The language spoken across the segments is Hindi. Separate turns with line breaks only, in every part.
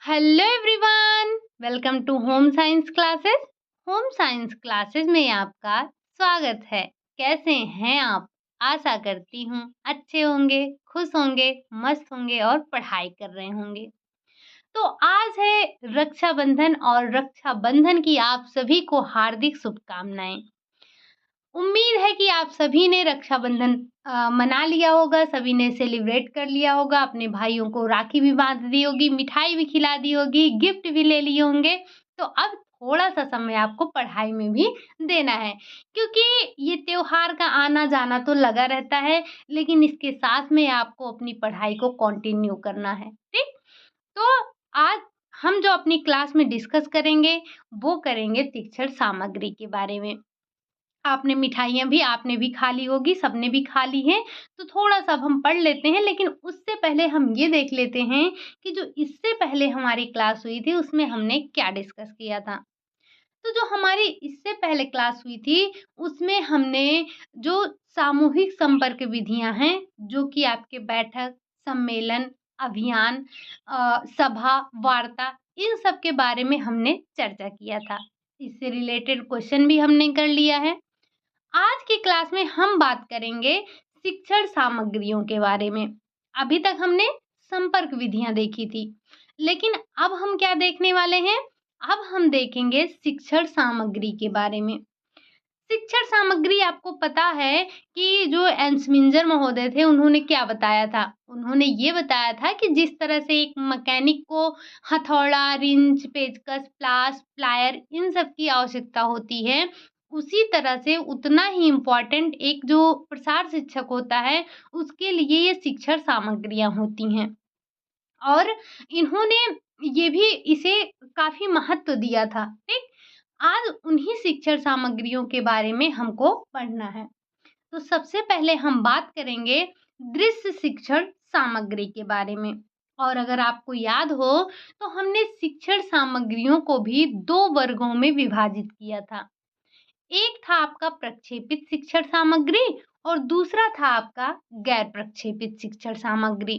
Hello everyone, welcome to home science classes. Home science classes में आपका स्वागत है। कैसे हैं आप? आशा करती हूँ अच्छे होंगे, खुश होंगे, मस्त होंगे और पढ़ाई कर रहे होंगे। तो आज है रक्षाबंधन और रक्षाबंधन की आप सभी को हार्दिक शुभकामनाएं। उम्मीद है कि आप सभी ने रक्षाबंधन मना लिया होगा, सभी ने सेलिब्रेट कर लिया होगा, अपने भाइयों को राखी भी बाँध दी होगी, मिठाई भी खिला दी होगी, गिफ्ट भी ले लिए होंगे। तो अब थोड़ा-सा समय आपको पढ़ाई में भी देना है, क्योंकि ये त्योहार का आना-जाना तो लगा रहता है, लेकिन इसके साथ में आपको अपनी पढ़ाई को कंटिन्यू करना है, ठीक? तो आज हम जो अपनी क्लास में डिस्कस करेंगे, वो करेंगे शिक्षण सामग्री के बारे में। आपने मिठाइयाँ भी आपने भी खा ली होगी, सबने भी खा ली हैं, तो थोड़ा-सा अब हम पढ़ लेते हैं, लेकिन उससे पहले हम ये देख लेते हैं कि जो इससे पहले हमारी क्लास हुई थी, उसमें हमने क्या डिस्कस किया था। तो जो हमारी इससे पहले क्लास हुई थी, उसमें हमने जो सामूहिक संपर्क विधियाँ हैं, जो कि आपके बैठक, सम्मेलन, अभियान सभा, वार्ता, इन सब के बारे में हमने चर्चा किया था। इससे रिलेटेड क्वेश्चन भी हमने कर लिया है। आज की क्लास में हम बात करेंगे शिक्षण सामग्रियों के बारे में। अभी तक हमने संपर्क विधियां देखी थी, लेकिन अब हम क्या देखने वाले हैं? अब हम देखेंगे शिक्षण सामग्री के बारे में। शिक्षण सामग्री आपको पता है कि जो एन्समिंजर महोदय थे, उन्होंने क्या बताया था? उन्होंने ये बताया था कि जिस तरह से एक मैकेनिक को हथौड़ा, रिंच, पेचकस, प्लायर इन सब की आवश्यकता होती है, उसी तरह से उतना ही इम्पोर्टेंट एक जो प्रसार शिक्षक होता है, उसके लिए ये शिक्षण सामग्रियाँ होती हैं। और इन्होंने ये भी इसे काफ़ी महत्व दिया था, ठीक? आज उन्हीं शिक्षण सामग्रियों के बारे में हमको पढ़ना है। तो सबसे पहले हम बात करेंगे दृश्य शिक्षण सामग्री के बारे में। और अगर आपको याद हो, तो हमने शिक्षण सामग्रियों को भी 2 वर्गों में विभाजित किया था। एक था आपका प्रक्षेपित शिक्षण सामग्री और दूसरा था आपका गैर प्रक्षेपित शिक्षण सामग्री।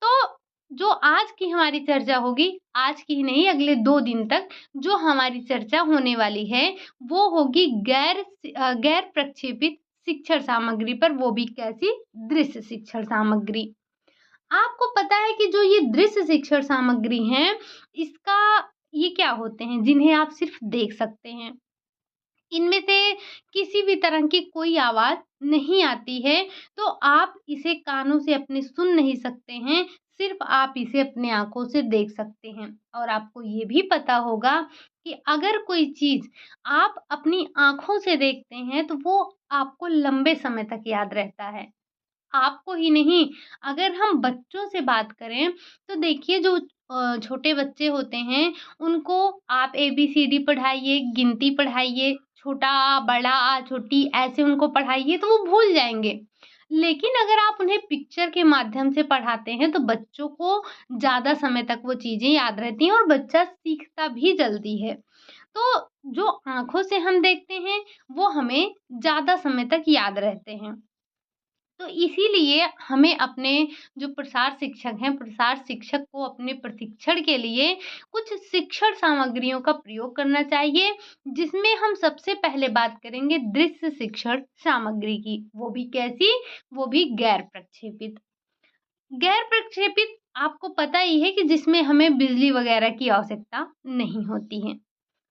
तो जो आज की हमारी चर्चा होगी, आज की ही नहीं अगले 2 दिन तक जो हमारी चर्चा होने वाली है, वो होगी गैर प्रक्षेपित शिक्षण सामग्री पर, वो भी कैसी? दृश्य शिक्षण सामग्री। आपको पता है कि जो ये दृश्य शिक्षण सामग्री हैं, इसका ये क्या होते हैं जिन्हें आप सिर्फ देख सकते हैं। इनमें से किसी भी तरह की कोई आवाज़ नहीं आती है, तो आप इसे कानों से अपने सुन नहीं सकते हैं, सिर्फ़ आप इसे अपनी आँखों से देख सकते हैं। और आपको ये भी पता होगा कि अगर कोई चीज़ आप अपनी आँखों से देखते हैं, तो वो आपको लंबे समय तक याद रहता है। आपको ही नहीं, अगर हम बच्चों से बात करें, तो देखिए जो छोटे बच्चे होते हैं, उनको आप एबीसीडी पढ़ाइए, गिनती पढ़ाइए, छोटा आ, बड़ा आ, छोटी ऐसे उनको पढ़ाइए तो वो भूल जाएँगे। लेकिन अगर आप उन्हें पिक्चर के माध्यम से पढ़ाते हैं, तो बच्चों को ज़्यादा समय तक वो चीज़ें याद रहती हैं और बच्चा सीखता भी जल्दी है। तो जो आँखों से हम देखते हैं, वो हमें ज़्यादा समय तक याद रहते हैं। तो इसीलिए हमें अपने जो प्रसार शिक्षक हैं, प्रसार शिक्षक को अपने प्रशिक्षण के लिए कुछ शिक्षण सामग्रियों का प्रयोग करना चाहिए, जिसमें हम सबसे पहले बात करेंगे दृश्य शिक्षण सामग्री की। वो भी कैसी? वो भी गैर प्रक्षेपित। गैर प्रक्षेपित आपको पता ही है कि जिसमें हमें बिजली वगैरह की आवश्यकता नहीं होती है।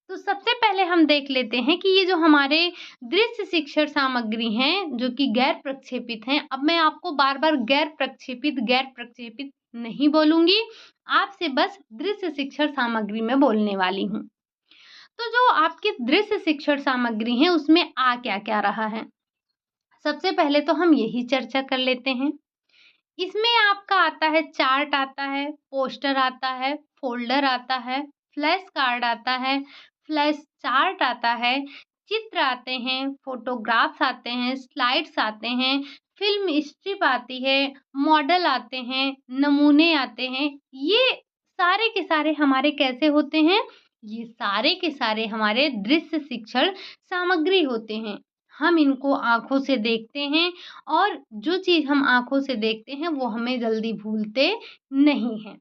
तो सबसे पहले हम देख लेते हैं कि ये जो हमारे दृश्य शिक्षण सामग्री हैं, जो कि गैर प्रक्षेपित हैं। अब मैं आपको बार-बार गैर प्रक्षेपित नहीं बोलूँगी, आपसे बस दृश्य शिक्षण सामग्री मैं बोलने वाली हूँ। तो जो आपकी दृश्य शिक्षण सामग्री है, उसमें आ क्या-क्या रहा है? सबसे पहले तो हम यही चर्चा कर लेते हैं। इसमें आपका आता है चार्ट आता है, पोस्टर आता है, फ़ोल्डर आता है, फ्लैश कार्ड आता है, फ्लैश चार्ट आता है, चित्र आते हैं, फ़ोटोग्राफ्स आते हैं, स्लाइड्स आते हैं, फ़िल्म स्ट्रिप आती है, मॉडल आते हैं, नमूने आते हैं। ये सारे के सारे हमारे कैसे होते हैं? ये सारे के सारे हमारे दृश्य शिक्षण सामग्री होते हैं। हम इनको आँखों से देखते हैं और जो चीज़ हम आँखों से देखते हैं, वो हमें जल्दी भूलते नहीं हैं।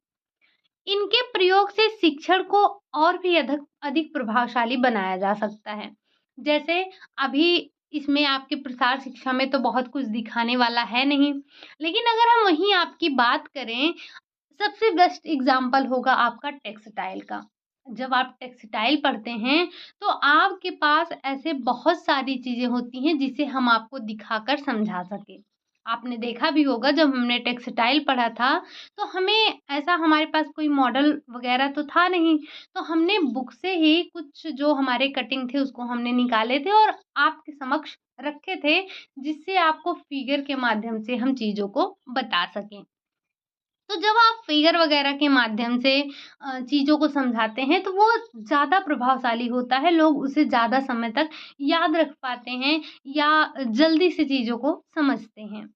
इनके प्रयोग से शिक्षण को और भी अधिक अधिक प्रभावशाली बनाया जा सकता है। जैसे अभी इसमें आपके प्रसार शिक्षा में तो बहुत कुछ दिखाने वाला है नहीं, लेकिन अगर हम वहीं आपकी बात करें, सबसे बेस्ट एग्ज़ाम्पल होगा आपका टेक्सटाइल का। जब आप टेक्सटाइल पढ़ते हैं, तो आपके पास ऐसे बहुत सारी चीज़ें होती हैं, जिसे हम आपको दिखाकर समझा सकें। आपने देखा भी होगा जब हमने टेक्सटाइल पढ़ा था, तो हमें ऐसा हमारे पास कोई मॉडल वग़ैरह तो था नहीं, तो हमने बुक से ही कुछ जो हमारे कटिंग थे, उसको हमने निकाले थे और आपके समक्ष रखे थे, जिससे आपको फ़िगर के माध्यम से हम चीज़ों को बता सकें। तो जब आप फिगर वगैरह के माध्यम से चीज़ों को समझाते हैं, तो वो ज़्यादा प्रभावशाली होता है, लोग उसे ज़्यादा समय तक याद रख पाते हैं या जल्दी से चीज़ों को समझते हैं।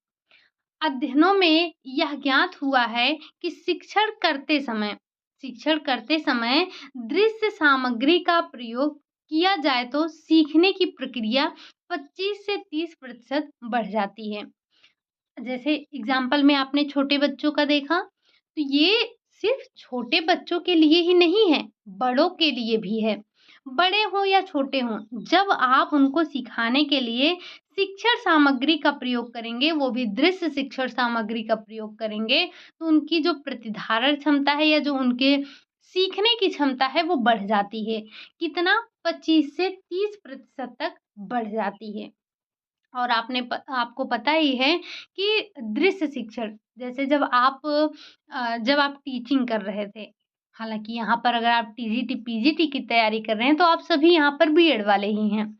अध्ययनों में यह ज्ञात हुआ है कि शिक्षण करते समय दृश्य सामग्री का प्रयोग किया जाए तो सीखने की प्रक्रिया 25 से 30% बढ़ जाती है। जैसे एग्जाम्पल में आपने छोटे बच्चों का देखा, तो ये सिर्फ छोटे बच्चों के लिए ही नहीं है, बड़ों के लिए भी है। बड़े हों या छोटे हों, जब आप उनको सिखाने के लिए शिक्षण सामग्री का प्रयोग करेंगे, वो भी दृश्य शिक्षण सामग्री का प्रयोग करेंगे, तो उनकी जो प्रतिधारण क्षमता है या जो उनके सीखने की क्षमता है, वो बढ़ जाती है। कितना? 25 से 30% तक बढ़ जाती है। और आपको पता ही है कि दृश्य शिक्षण जैसे जब आप टीचिंग कर रहे थे, हालाँकि यहाँ पर अगर आप टीजीटी, पीजीटी की तैयारी कर रहे हैं, तो आप सभी यहाँ पर बीएड वाले ही हैं।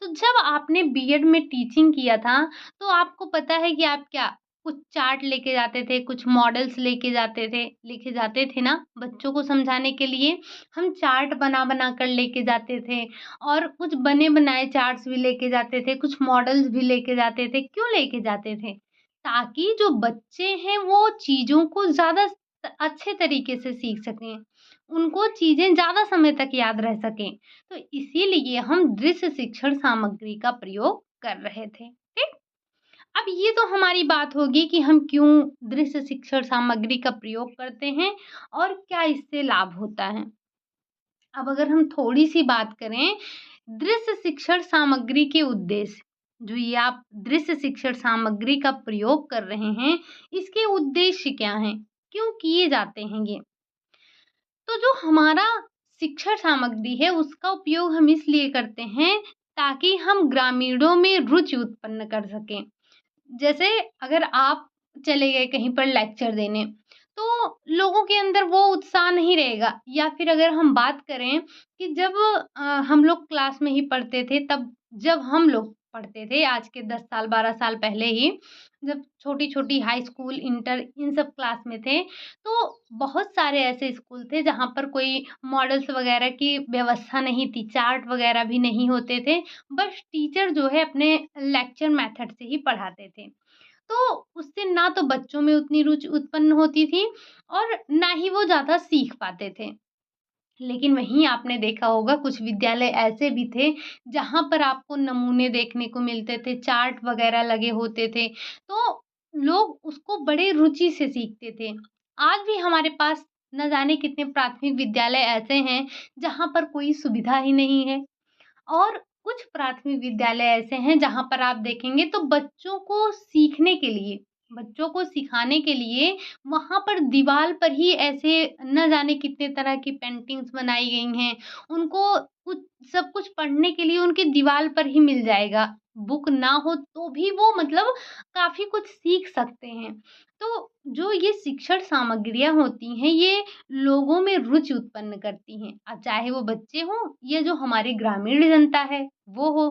तो जब आपने बीएड में टीचिंग किया था, तो आपको पता है कि आप क्या कुछ चार्ट लेके जाते थे, कुछ मॉडल्स लेके जाते थे ना बच्चों को समझाने के लिए। हम चार्ट बना-बना कर लेके जाते थे और कुछ बने-बनाए चार्ट्स भी लेके जाते थे, कुछ मॉडल्स भी लेके जाते थे। क्यों लेके जाते थे? ताकि जो बच्चे हैं वो चीज़ों को ज़्यादा अच्छे तरीके से सीख सकें, उनको चीज़ें ज़्यादा समय तक याद रह सकें। तो इसीलिए हम दृश्य शिक्षण सामग्री का प्रयोग कर रहे थे। ठीक? अब ये तो हमारी बात होगी कि हम क्यों दृश्य शिक्षण सामग्री का प्रयोग करते हैं और क्या इससे लाभ होता है। अब अगर हम थोड़ी-सी बात करें दृश्य शिक्षण सामग्री के उद्देश्य, जो ये आप दृश्य शिक्षण सामग्री का प्रयोग कर रहे हैं, इसके उद्देश्य क्या हैं? क्यों किए जाते हैं ये? तो जो हमारा शिक्षण सामग्री है उसका उपयोग हम इसलिए करते हैं ताकि हम ग्रामीणों में रुचि उत्पन्न कर सकें। जैसे अगर आप चले गए कहीं पर लेक्चर देने, तो लोगों के अंदर वो उत्साह नहीं रहेगा या फिर अगर हम बात करें कि जब हम लोग क्लास में ही पढ़ते थे तब जब हम लोग पढ़ते थे आज के 10 साल 12 साल पहले ही, जब छोटी-छोटी हाई स्कूल, इंटर इन सब क्लास में थे, तो बहुत सारे ऐसे स्कूल थे जहाँ पर कोई मॉडल्स वगैरह की व्यवस्था नहीं थी, चार्ट वगैरह भी नहीं होते थे। बस टीचर जो है अपने लेक्चर मेथड से ही पढ़ाते थे। तो उससे ना तो बच्चों में उतनी रुचि उत्पन्न होती थी और ना ही वो ज़्यादा सीख पाते थे। लेकिन वहीं आपने देखा होगा कुछ विद्यालय ऐसे भी थे जहाँ पर आपको नमूने देखने को मिलते थे, चार्ट वगैरह लगे होते थे, तो लोग उसको बड़े रुचि से सीखते थे। आज भी हमारे पास न जाने कितने प्राथमिक विद्यालय ऐसे हैं जहाँ पर कोई सुविधा ही नहीं है। और कुछ प्राथमिक विद्यालय ऐसे हैं जहाँ पर आप देखेंगे तो बच्चों को सीखने के लिए, बच्चों को सिखाने के लिए वहाँ पर दीवार पर ही ऐसे न जाने कितने तरह की पेंटिंग्स बनाई गई हैं। उनको कुछ सब कुछ पढ़ने के लिए उनकी दीवार पर ही मिल जाएगा। बुक ना हो तो भी वो मतलब काफ़ी कुछ सीख सकते हैं। तो जो ये शिक्षण सामग्रियाँ होती हैं ये लोगों में रुचि उत्पन्न करती हैं। अब चाहे वो बच्चे हों या जो हमारी ग्रामीण जनता है वो हो।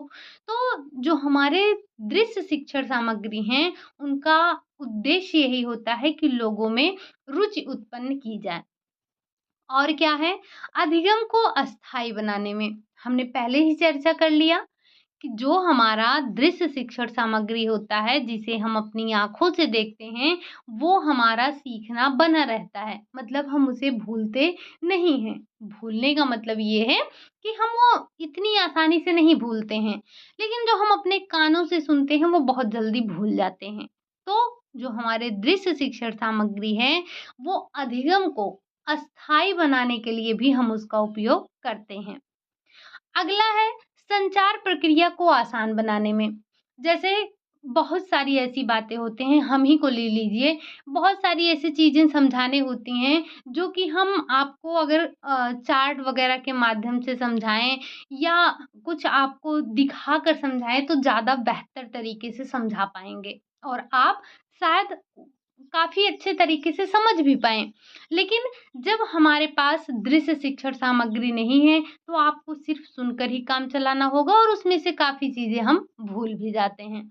तो जो हमारे दृश्य शिक्षण सामग्री हैं उनका उद्देश्य यही होता है कि लोगों में रुचि उत्पन्न की जाए। और क्या है? अधिगम को अस्थायी बनाने में। हमने पहले ही चर्चा कर लिया कि जो हमारा दृश्य शिक्षण सामग्री होता है, जिसे हम अपनी आँखों से देखते हैं, वो हमारा सीखना बना रहता है। मतलब हम उसे भूलते नहीं हैं। भूलने का मतलब ये है कि हम वो इतनी आसानी से नहीं भूलते हैं। लेकिन जो हम अपने कानों से सुनते हैं, वो बहुत जल्दी भूल जाते हैं। तो जो हमारे दृश्य शिक्षण सामग्री है, वो अधिगम को अस्थायी बनाने के लिए भी हम उसका उपयोग करते हैं। अगला है संचार प्रक्रिया को आसान बनाने में। जैसे बहुत सारी ऐसी बातें होते हैं, हम ही को ले लीजिए, बहुत सारी ऐसी चीज़ें समझाने होती हैं, जो कि हम आपको अगर चार्ट वगैरह के माध्यम से समझाएँ या कुछ आपको दिखाकर समझाएँ, तो ज़्यादा बेहतर तरीके से समझा पाएँगे और आप शायद काफ़ी अच्छे तरीके से समझ भी पाएँ। लेकिन जब हमारे पास दृश्य शिक्षण सामग्री नहीं है, तो आपको सिर्फ़ सुनकर ही काम चलाना होगा और उसमें से काफ़ी चीज़ें हम भूल भी जाते हैं।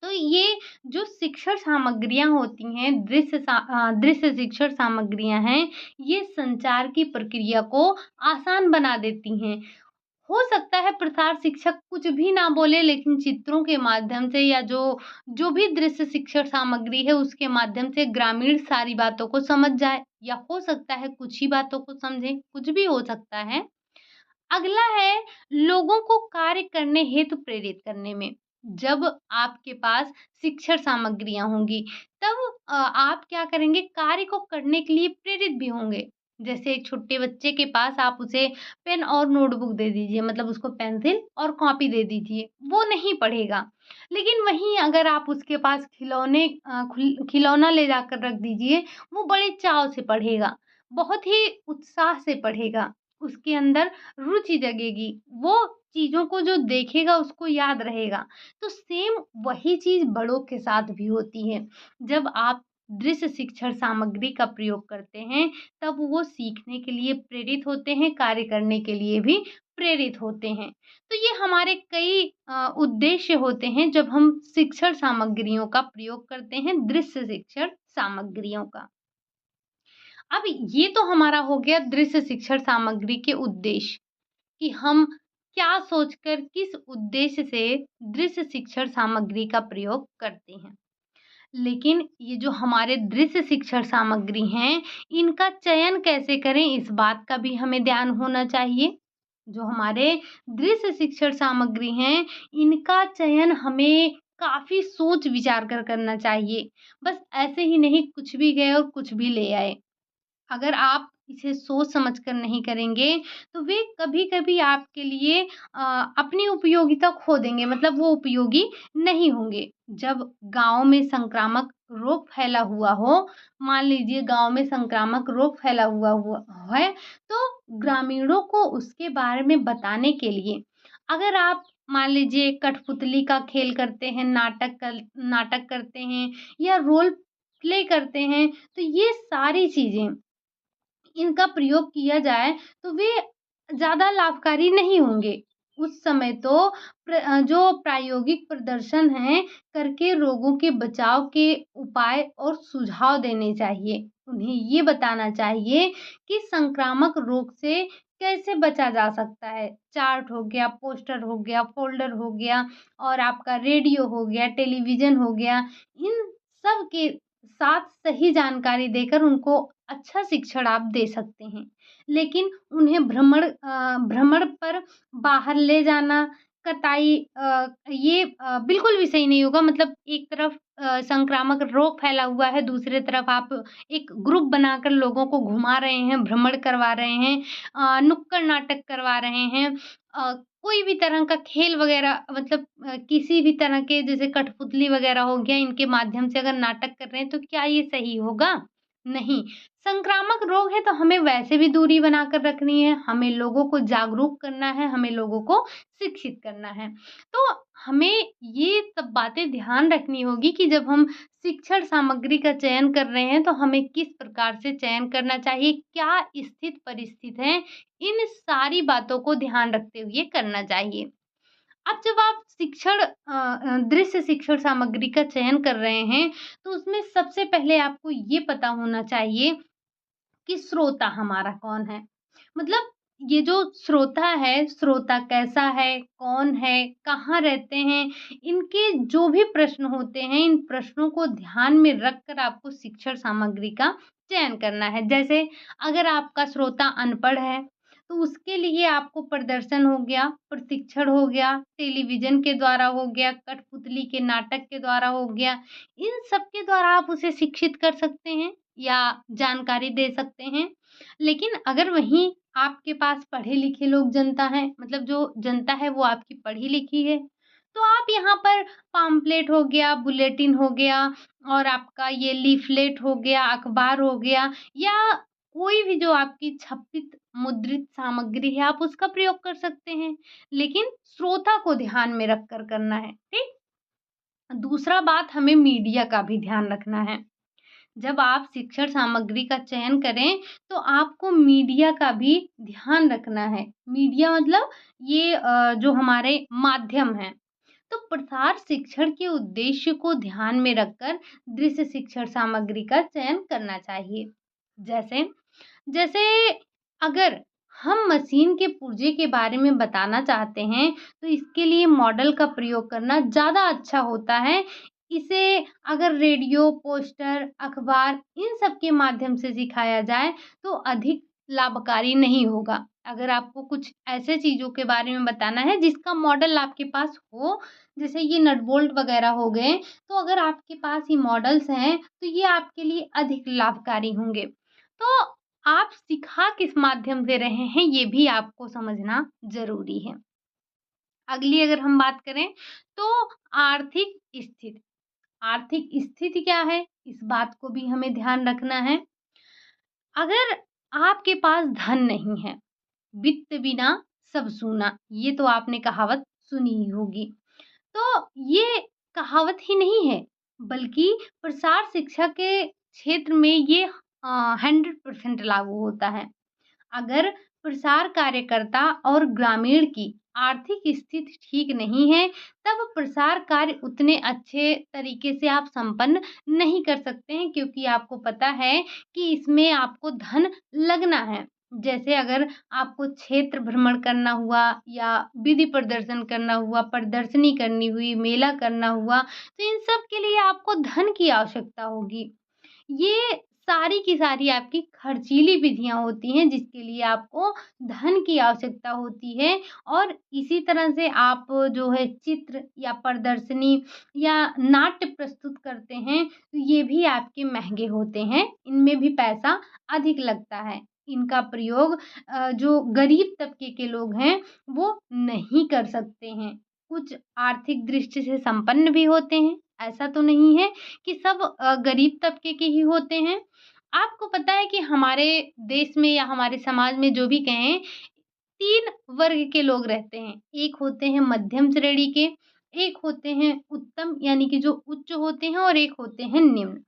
तो ये जो शिक्षण सामग्रियाँ होती हैं, दृश्य शिक्षण सामग्रियाँ हैं, ये संचार की प्रक्रिया को आसान बना देती हैं। हो सकता है प्रसार शिक्षक कुछ भी ना बोले, लेकिन चित्रों के माध्यम से या जो जो भी दृश्य शिक्षण सामग्री है उसके माध्यम से ग्रामीण सारी बातों को समझ जाए, या हो सकता है कुछ ही बातों को समझे, कुछ भी हो सकता है। अगला है लोगों को कार्य करने हेतु प्रेरित करने में। जब आपके पास शिक्षण सामग्रियाँ होंगी, तब आप क्या करेंगे, कार्य को करने के लिए प्रेरित भी होंगे। जैसे एक छोटे बच्चे के पास आप उसे पेन और नोटबुक दे दीजिए, मतलब उसको पेंसिल और कॉपी दे दीजिए, वो नहीं पढ़ेगा। लेकिन वहीं अगर आप उसके पास खिलौना ले जाकर रख दीजिए, वो बड़े चाव से पढ़ेगा, बहुत ही उत्साह से पढ़ेगा, उसके अंदर रुचि जगेगी, वो चीज़ों को जो देखेगा उसको याद रहेगा। तो सेम वही चीज़ बड़ों के साथ भी होती है। जब आप दृश्य शिक्षण सामग्री का प्रयोग करते हैं, तब वो सीखने के लिए प्रेरित होते हैं, कार्य करने के लिए भी प्रेरित होते हैं। तो ये हमारे कई उद्देश्य होते हैं जब हम शिक्षण सामग्रियों का प्रयोग करते हैं, दृश्य शिक्षण सामग्रियों का। अब ये तो हमारा हो गया दृश्य शिक्षण सामग्री के उद्देश्य, कि हम क्या सोचकर किस उद्देश्य से दृश्य शिक्षण सामग्री का प्रयोग करते हैं। लेकिन ये जो हमारे दृश्य शिक्षण सामग्री हैं, इनका चयन कैसे करें, इस बात का भी हमें ध्यान होना चाहिए। जो हमारे दृश्य शिक्षण सामग्री हैं, इनका चयन हमें काफ़ी सोच विचार कर करना चाहिए। बस ऐसे ही नहीं कुछ भी गए और कुछ भी ले आए। अगर आप इसे सोच समझ कर नहीं करेंगे, तो वे कभी-कभी आपके लिए अपनी उपयोगिता खो देंगे, मतलब वो उपयोगी नहीं होंगे। जब गाँव में संक्रामक रोग फैला हुआ हो, मान लीजिए गाँव में संक्रामक रोग फैला हुआ हुआ है, तो ग्रामीणों को उसके बारे में बताने के लिए अगर आप मान लीजिए कठपुतली का खेल करते हैं, नाटक करते हैं या रोल प्ले करते हैं, तो ये सारी चीज़ें इनका प्रयोग किया जाए, तो वे ज़्यादा लाभकारी नहीं होंगे। उस समय तो जो प्रायोगिक प्रदर्शन हैं, करके रोगों के बचाव के उपाय और सुझाव देने चाहिए। उन्हें ये बताना चाहिए कि संक्रामक रोग से कैसे बचा जा सकता है। चार्ट हो गया, पोस्टर हो गया, फ़ोल्डर हो गया और आपका रेडियो हो गया, टेलीविज़न हो गया, इन सब के साथ सही जानकारी देकर उनको अच्छा शिक्षण आप दे सकते हैं। लेकिन उन्हें भ्रमण पर बाहर ले जाना, ये बिल्कुल भी सही नहीं होगा। मतलब एक तरफ संक्रामक रोग फैला हुआ है, दूसरी तरफ आप एक ग्रुप बनाकर लोगों को घुमा रहे हैं, भ्रमण करवा रहे हैं, नुक्कड़ नाटक करवा रहे हैं। कोई भी तरह का खेल वगैरह, मतलब किसी भी तरह के जैसे कठपुतली वगैरह हो गया, इनके माध्यम से अगर नाटक कर रहे हैं, तो क्या ये सही होगा? नहीं। संक्रामक रोग है तो हमें वैसे भी दूरी बनाकर रखनी है, हमें लोगों को जागरूक करना है, हमें लोगों को शिक्षित करना है। तो हमें ये सब बातें ध्यान रखनी होगी कि जब हम शिक्षण सामग्री का चयन कर रहे हैं, तो हमें किस प्रकार से चयन करना चाहिए, क्या स्थित परिस्थित है, इन सारी बातों को ध्यान रखते हुए करना चाहिए। अब जब आप दृश्य शिक्षण सामग्री का चयन कर रहे हैं, तो उसमें सबसे पहले आपको ये पता होना चाहिए कि श्रोता हमारा कौन है? मतलब ये जो श्रोता है, श्रोता कैसा है, कौन है, कहाँ रहते हैं, इनके जो भी प्रश्न होते हैं, इन प्रश्नों को ध्यान में रखकर आपको शिक्षण सामग्री का चयन करना है। जैसे अगर आपका श्रोता अनपढ़ है, तो उसके लिए आपको प्रदर्शन हो गया, प्रशिक्षण हो गया, टेलीविज़न के द्वारा हो गया, कठपुतली के नाटक के द्वारा हो गया, इन सब के द्वारा आप उसे शिक्षित कर सकते हैं। या जानकारी दे सकते हैं। लेकिन अगर वहीं आपके पास पढ़े-लिखे लोग जनता हैं, मतलब जो जनता है वो आपकी पढ़ी-लिखी है, तो आप यहाँ पर पम्पलेट हो गया, बुलेटिन हो गया और आपका ये लीफलेट हो गया, अखबार हो गया या कोई भी जो आपकी छपित मुद्रित सामग्री है, आप उसका प्रयोग कर सकते हैं। लेकिन श्रोता को ध्यान में रखकर करना है, ठीक? दूसरा बात, हमें मीडिया का भी ध्यान रखना है। जब आप शिक्षण सामग्री का चयन करें, तो आपको मीडिया का भी ध्यान रखना है। मीडिया मतलब ये जो हमारे माध्यम हैं। तो प्रसार शिक्षण के उद्देश्य को ध्यान में रखकर दृश्य शिक्षण सामग्री का चयन करना चाहिए। जैसे जैसे अगर हम मशीन के पुर्जे के बारे में बताना चाहते हैं, तो इसके लिए मॉडल का प्रयोग करना ज़्यादा अच्छा होता है। इसे अगर रेडियो, पोस्टर, अखबार इन सब के माध्यम से सिखाया जाए, तो अधिक लाभकारी नहीं होगा। अगर आपको कुछ ऐसे चीज़ों के बारे में बताना है जिसका मॉडल आपके पास हो, जैसे ये नट बोल्ट वगैरह हो गए, तो अगर आपके पास ये मॉडल्स हैं, तो ये आपके लिए अधिक लाभकारी होंगे। तो आप सिखा किस माध्यम से रहे हैं, ये भी आपको समझना ज़रूरी है। अगली अगर हम बात करें, तो आर्थिक स्थिति। आर्थिक स्थिति क्या है, इस बात को भी हमें ध्यान रखना है। अगर आपके पास धन नहीं है, वित्त बिना सब सूना, ये तो आपने कहावत सुनी ही होगी। तो ये कहावत ही नहीं है, बल्कि प्रसार शिक्षा के क्षेत्र में ये 100% लागू होता है। अगर प्रसार कार्यकर्ता और ग्रामीण की आर्थिक स्थिति ठीक नहीं है, तब प्रसार कार्य उतने अच्छे तरीके से आप संपन्न नहीं कर सकते हैं, क्योंकि आपको पता है कि इसमें आपको धन लगना है। जैसे अगर आपको क्षेत्र भ्रमण करना हुआ या विधि प्रदर्शन करना हुआ, प्रदर्शनी करनी हुई, मेला करना हुआ, तो इन सब के लिए आपको धन की आवश्यकता होगी। ये सारी की सारी आपकी खर्चीली विधियाँ होती हैं, जिसके लिए आपको धन की आवश्यकता होती है। और इसी तरह से आप जो है चित्र या प्रदर्शनी या नाट्य प्रस्तुत करते हैं, तो ये भी आपके महँगे होते हैं, इनमें भी पैसा अधिक लगता है। इनका प्रयोग जो गरीब तबके के लोग हैं, वो नहीं कर सकते हैं। कुछ आर्थिक दृष्टि से संपन्न भी होते हैं, ऐसा तो नहीं है कि सब गरीब तबके के ही होते हैं। आपको पता है कि हमारे देश में या हमारे समाज में जो भी कहें, 3 वर्ग के लोग रहते हैं। एक होते हैं मध्यम श्रेणी के, एक होते हैं उत्तम यानी कि जो उच्च होते हैं और एक होते हैं निम्न।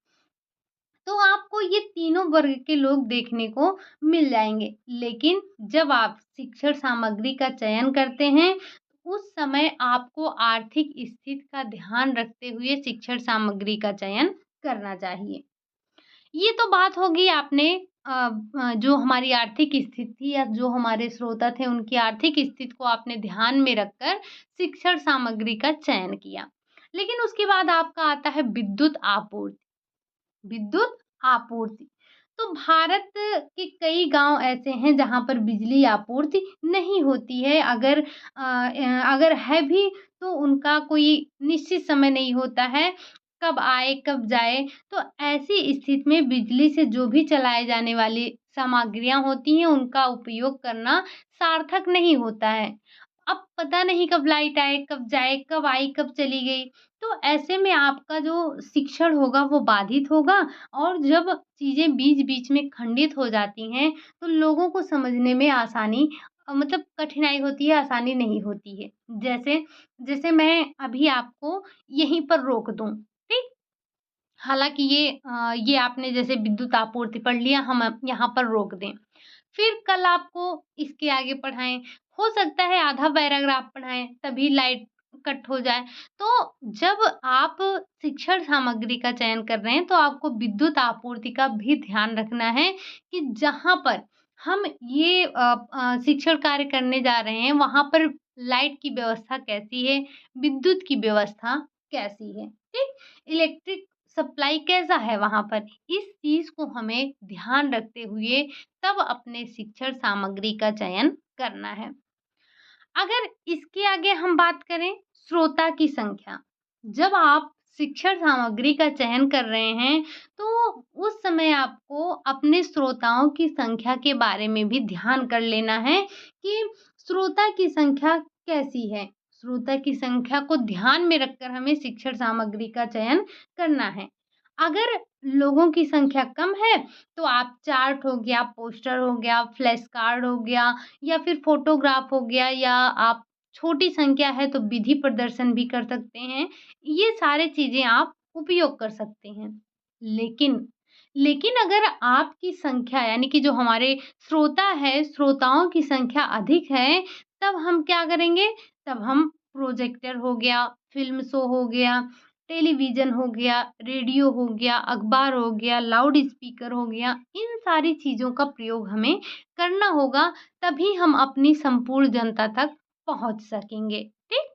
तो आपको ये तीनों वर्ग के लोग देखने को मिल जाएँगे। लेकिन जब आप शिक्षण सामग्री का चयन करते हैं, उस समय आपको आर्थिक स्थिति का ध्यान रखते हुए शिक्षण सामग्री का चयन करना चाहिए। ये तो बात होगी आपने जो हमारी आर्थिक स्थिति या जो हमारे श्रोता थे उनकी आर्थिक स्थिति को आपने ध्यान में रखकर शिक्षण सामग्री का चयन किया। लेकिन उसके बाद आपका आता है विद्युत आपूर्ति। विद्युत आपूर्ति। तो भारत के कई गाँव ऐसे हैं जहाँ पर बिजली आपूर्ति नहीं होती है। अगर है भी तो उनका कोई निश्चित समय नहीं होता है, कब आए, कब जाए। तो ऐसी स्थिति में बिजली से जो भी चलाए जाने वाली सामग्रियाँ होती हैं, उनका उपयोग करना सार्थक नहीं होता है। अब पता नहीं कब लाइट आए, कब जाए, कब आई, कब चली गई। तो ऐसे में आपका जो शिक्षण होगा वो बाधित होगा और जब चीज़ें बीच-बीच में खंडित हो जाती हैं, तो लोगों को समझने में आसानी मतलब कठिनाई होती है, आसानी नहीं होती है। जैसे जैसे मैं अभी आपको यहीं पर रोक दूँ, ठीक? हालाँकि ये आपने जैसे विद्युत आपूर्ति पढ़ लिया, हम अब यहाँ पर रोक दें। फिर कल आपको इसके आगे पढ़ाएँ। हो सकता है आधा पैराग्राफ पढ़ाएँ, तभी लाइट कट हो जाए। तो जब आप शिक्षण सामग्री का चयन कर रहे हैं, तो आपको विद्युत आपूर्ति का भी ध्यान रखना है कि जहाँ पर हम ये शिक्षण कार्य करने जा रहे हैं, वहाँ पर लाइट की व्यवस्था कैसी है, विद्युत की व्यवस्था कैसी है, ठीक? इलेक्ट्रिक सप्लाई कैसा है वहाँ पर? इस चीज़ को हमें ध्यान रखते हुए तब अपने शिक्षण सामग्री का चयन करना है। अगर इसके आगे हम बात करें श्रोता की संख्या, जब आप शिक्षण सामग्री का चयन कर रहे हैं, तो उस समय आपको अपने श्रोताओं की संख्या के बारे में भी ध्यान कर लेना है कि श्रोता की संख्या कैसी है। श्रोता की संख्या को ध्यान में रखकर हमें शिक्षण सामग्री का चयन करना है। अगर लोगों की संख्या कम है, तो आप चार्ट हो गया, पोस्टर हो गया, फ्लैश कार्ड हो गया या फिर फ़ोटोग्राफ हो गया, या आप छोटी संख्या है तो विधि प्रदर्शन भी कर सकते हैं। ये सारे चीज़ें आप उपयोग कर सकते हैं। लेकिन लेकिन अगर आपकी संख्या यानी कि जो हमारे श्रोता है, श्रोताओं की संख्या अधिक है, तब हम क्या करेंगे? तब हम प्रोजेक्टर हो गया, फ़िल्म शो हो गया, टेलीविज़न हो गया, रेडियो हो गया, अखबार हो गया, लाउड स्पीकर हो गया, इन सारी चीज़ों का प्रयोग हमें करना होगा, तभी हम अपनी संपूर्ण जनता तक पहुँच सकेंगे। ठीक?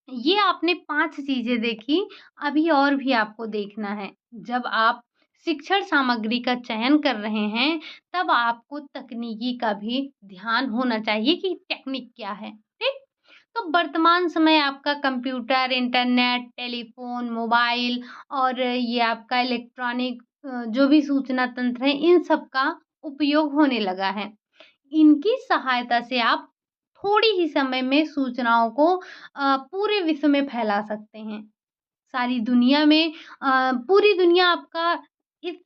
ये आपने 5 चीज़ें देखी, अभी और भी आपको देखना है। जब आप शिक्षण सामग्री का चयन कर रहे हैं, तब आपको तकनीकी का भी ध्यान होना चाहिए कि टेक्निक क्या है, ठीक? तो वर्तमान समय आपका कंप्यूटर, इंटरनेट, टेलीफ़ोन, मोबाइल और ये आपका इलेक्ट्रॉनिक जो भी सूचना तंत्र है, इन सब का उपयोग होने लगा है। इनकी सहायता से आप थोड़ी ही समय में सूचनाओं को पूरे विश्व में फैला सकते हैं। सारी दुनिया में पूरी दुनिया आपका इस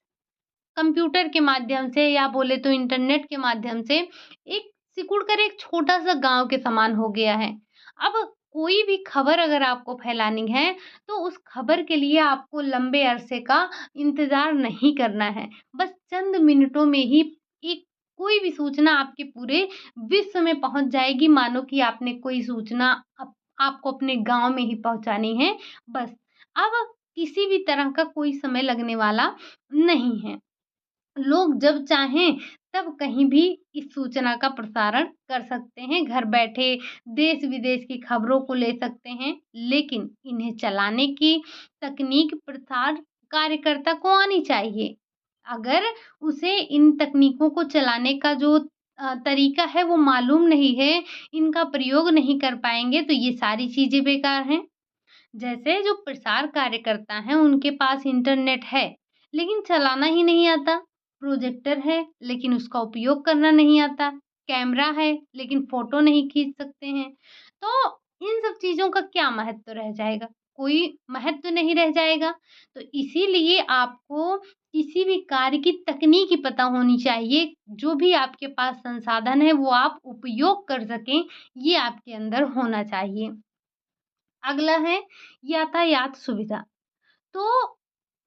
कंप्यूटर के माध्यम से या बोले तो इंटरनेट के माध्यम से एक सिकुड़कर एक छोटा-सा गाँव के समान हो गया है। अब कोई भी खबर अगर आपको फैलानी है, तो उस खबर के लिए आपको लंबे अरसे का इंतज़ार नहीं करना है। बस चंद मिनटों में ही एक कोई भी सूचना आपके पूरे विश्व में पहुँच जाएगी, मानो कि आपने कोई सूचना आपको अपने गाँव में ही पहुँचानी है, बस। अब किसी भी तरह का कोई समय लगने वाला नहीं है। लोग जब चाहें तब कहीं भी इस सूचना का प्रसारण कर सकते हैं। घर बैठे देश-विदेश की खबरों को ले सकते हैं, लेकिन इन्हें चलाने की तकनीक प्रसार कार्यकर्ता को आनी चाहिए। अगर उसे इन तकनीकों को चलाने का जो तरीका है वो मालूम नहीं है, इनका प्रयोग नहीं कर पाएँगे तो ये सारी चीज़ें बेकार हैं। जैसे जो प्रसार कार्यकर्ता हैं, उनके पास इंटरनेट है, लेकिन चलाना ही नहीं आता। प्रोजेक्टर है, लेकिन उसका उपयोग करना नहीं आता। कैमरा है, लेकिन फ़ोटो नहीं खींच सकते हैं। तो इन सब चीज़ों का क्या महत्व रह जाएगा? कोई महत्व नहीं रह जाएगा। तो इसीलिए आपको किसी भी कार्य की तकनीकी पता होनी चाहिए। जो भी आपके पास संसाधन है, वो आप उपयोग कर सकें, ये आपके अंदर होना चाहिए। अगला है यातायात सुविधा। तो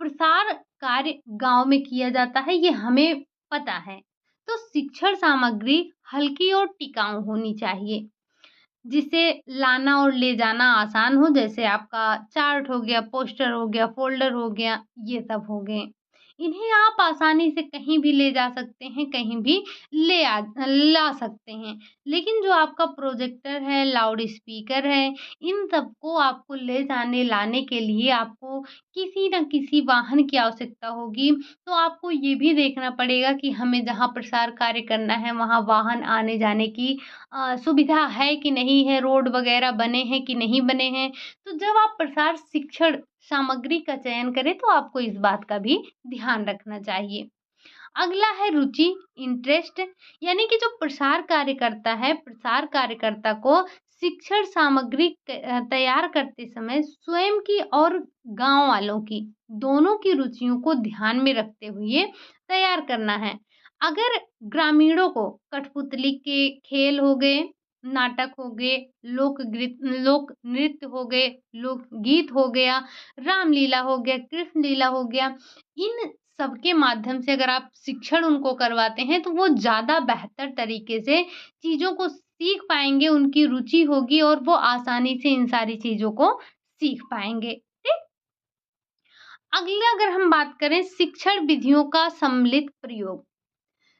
प्रसार कार्य गाँव में किया जाता है, ये हमें पता है। तो शिक्षण सामग्री हल्की और टिकाऊ होनी चाहिए, जिसे लाना और ले जाना आसान हो। जैसे आपका चार्ट हो गया, पोस्टर हो गया, फ़ोल्डर हो गया, ये सब हो गए। इन्हें आप आसानी से कहीं भी ले जा सकते हैं, कहीं भी ला सकते हैं। लेकिन जो आपका प्रोजेक्टर है, लाउड स्पीकर है, इन सबको आपको ले जाने लाने के लिए आपको किसी न किसी वाहन की आवश्यकता होगी। तो आपको ये भी देखना पड़ेगा कि हमें जहाँ प्रसार कार्य करना है, वहाँ वाहन आने-जाने की सुविधा है कि नहीं है, रोड वगैरह बने हैं कि नहीं बने हैं। तो जब आप प्रसार शिक्षण सामग्री का चयन करें, तो आपको इस बात का भी ध्यान रखना चाहिए। अगला है रुचि, इंटरेस्ट, यानी कि जो प्रसार कार्यकर्ता है, प्रसार कार्यकर्ता को शिक्षण सामग्री तैयार करते समय स्वयं की और गाँव वालों की, दोनों की रुचियों को ध्यान में रखते हुए तैयार करना है। अगर ग्रामीणों को कठपुतली के खेल हो गए, नाटक हो गए, लोक नृत्य हो गए, लोकगीत हो गया, रामलीला हो गया, कृष्ण लीला हो गया, इन सबके माध्यम से अगर आप शिक्षण उनको करवाते हैं, तो वो ज़्यादा बेहतर तरीके से चीज़ों को सीख पाएँगे, उनकी रुचि होगी और वो आसानी से इन सारी चीज़ों को सीख पाएँगे। ठीक? अगला अगर हम बात करें शिक्षण विधियों का सम्मिलित प्रयोग।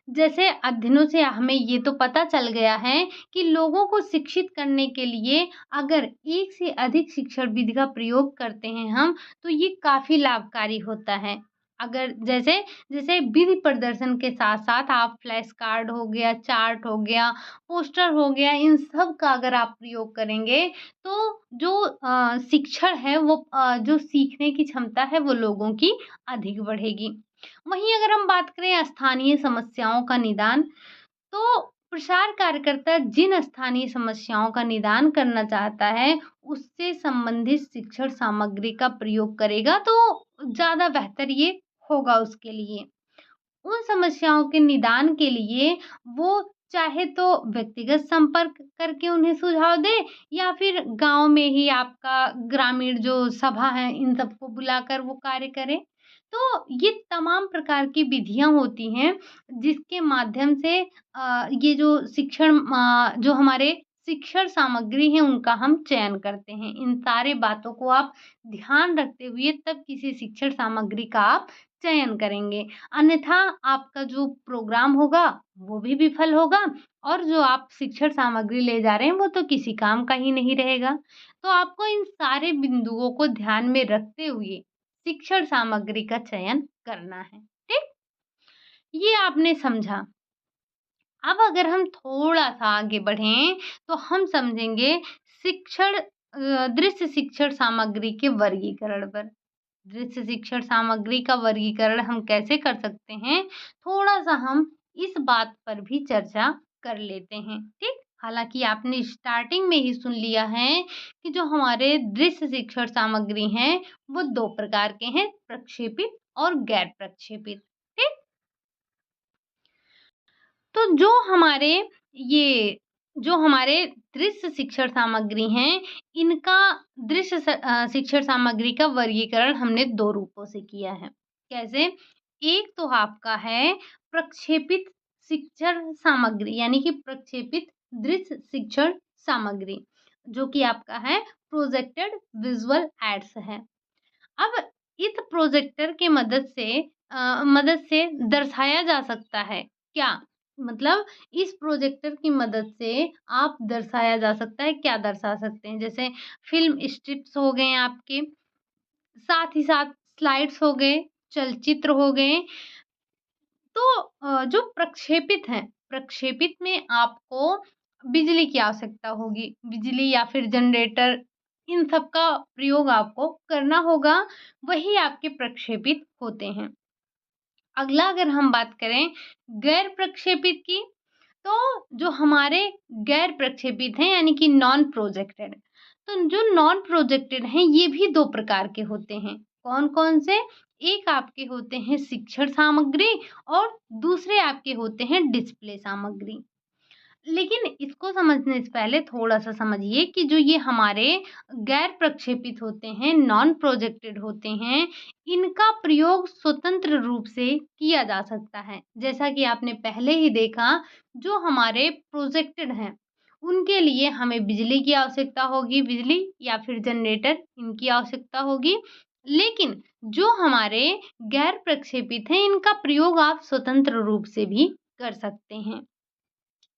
जैसे अध्ययनों से हमें ये तो पता चल गया है कि लोगों को शिक्षित करने के लिए अगर एक से अधिक शिक्षण विधि का प्रयोग करते हैं हम, तो ये काफ़ी लाभकारी होता है। अगर जैसे जैसे विधि प्रदर्शन के साथ-साथ आप फ्लैश कार्ड हो गया, चार्ट हो गया, पोस्टर हो गया, इन सब का अगर आप प्रयोग करेंगे, तो जो शिक्षण है वो जो सीखने की क्षमता है वो लोगों की अधिक बढ़ेगी। वहीं अगर हम बात करें स्थानीय समस्याओं का निदान, तो प्रसार कार्यकर्ता जिन स्थानीय समस्याओं का निदान करना चाहता है, उससे संबंधित शिक्षण सामग्री का प्रयोग करेगा तो ज़्यादा बेहतर ये होगा उसके लिए। उन समस्याओं के निदान के लिए वो चाहे तो व्यक्तिगत संपर्क करके उन्हें सुझाव दे या फिर गाँव में ही आपका ग्रामीण जो सभा है, इन सबको बुलाकर वो कार्य करे। तो ये तमाम प्रकार की विधियाँ होती हैं, जिसके माध्यम से ये जो जो हमारे शिक्षण सामग्री है, उनका हम चयन करते हैं। इन सारे बातों को आप ध्यान रखते हुए तब किसी शिक्षण सामग्री का आप चयन करेंगे। अन्यथा आपका जो प्रोग्राम होगा, वो भी विफल होगा और जो आप शिक्षण सामग्री ले जा रहे हैं, वो तो किसी काम का ही नहीं रहेगा। तो आपको इन सारे बिंदुओं को ध्यान में रखते हुए शिक्षण सामग्री का चयन करना है। ठीक? ये आपने समझा। अब अगर हम थोड़ा-सा आगे बढ़ें, तो हम समझेंगे दृश्य शिक्षण सामग्री के वर्गीकरण पर। दृश्य शिक्षण सामग्री का वर्गीकरण हम कैसे कर सकते हैं, थोड़ा-सा हम इस बात पर भी चर्चा कर लेते हैं, ठीक? हालाँकि आपने स्टार्टिंग में ही सुन लिया है कि जो हमारे दृश्य शिक्षण सामग्री हैं, वो 2 प्रकार के हैं, प्रक्षेपित और गैर प्रक्षेपित, ठीक? तो ये जो हमारे दृश्य शिक्षण सामग्री हैं, इनका शिक्षण सामग्री का वर्गीकरण हमने 2 रूपों से किया है। कैसे? एक तो आपका है प्रक्षेपित शिक्षण सामग्री यानी कि प्रक्षेपित दृश्य शिक्षण सामग्री, जो कि आपका है प्रोजेक्टेड विजुअल एड्स है। अब इस प्रोजेक्टर के मदद से दर्शाया जा सकता है क्या? मतलब इस प्रोजेक्टर की मदद से आप दर्शाया जा सकता है, क्या दर्शा सकते हैं? जैसे फ़िल्म स्ट्रिप्स हो गए आपके, साथ ही साथ स्लाइड्स हो गए, चलचित्र हो गए। तो जो प्रक्षेपित हैं, प्रक्षेपित में आपको बिजली की आवश्यकता होगी। बिजली या फिर जनरेटर इन सब का प्रयोग आपको करना होगा, वही आपके प्रक्षेपित होते हैं। अगला अगर हम बात करें गैर प्रक्षेपित की, तो जो हमारे गैर प्रक्षेपित हैं यानी कि नॉन प्रोजेक्टेड, तो जो नॉन प्रोजेक्टेड हैं ये भी 2 प्रकार के होते हैं। कौन-कौन से? एक आपके होते हैं शिक्षण सामग्री और दूसरे आपके होते हैं डिस्प्ले सामग्री। लेकिन इसको समझने से पहले थोड़ा-सा समझिए कि जो ये हमारे गैर प्रक्षेपित होते हैं, नॉन प्रोजेक्टेड होते हैं, इनका प्रयोग स्वतंत्र रूप से किया जा सकता है। जैसा कि आपने पहले ही देखा, जो हमारे प्रोजेक्टेड हैं, उनके लिए हमें बिजली की आवश्यकता होगी, बिजली या फिर जनरेटर इनकी आवश्यकता होगी। लेकिन जो हमारे गैर प्रक्षेपित हैं, इनका प्रयोग आप स्वतंत्र रूप से भी कर सकते हैं।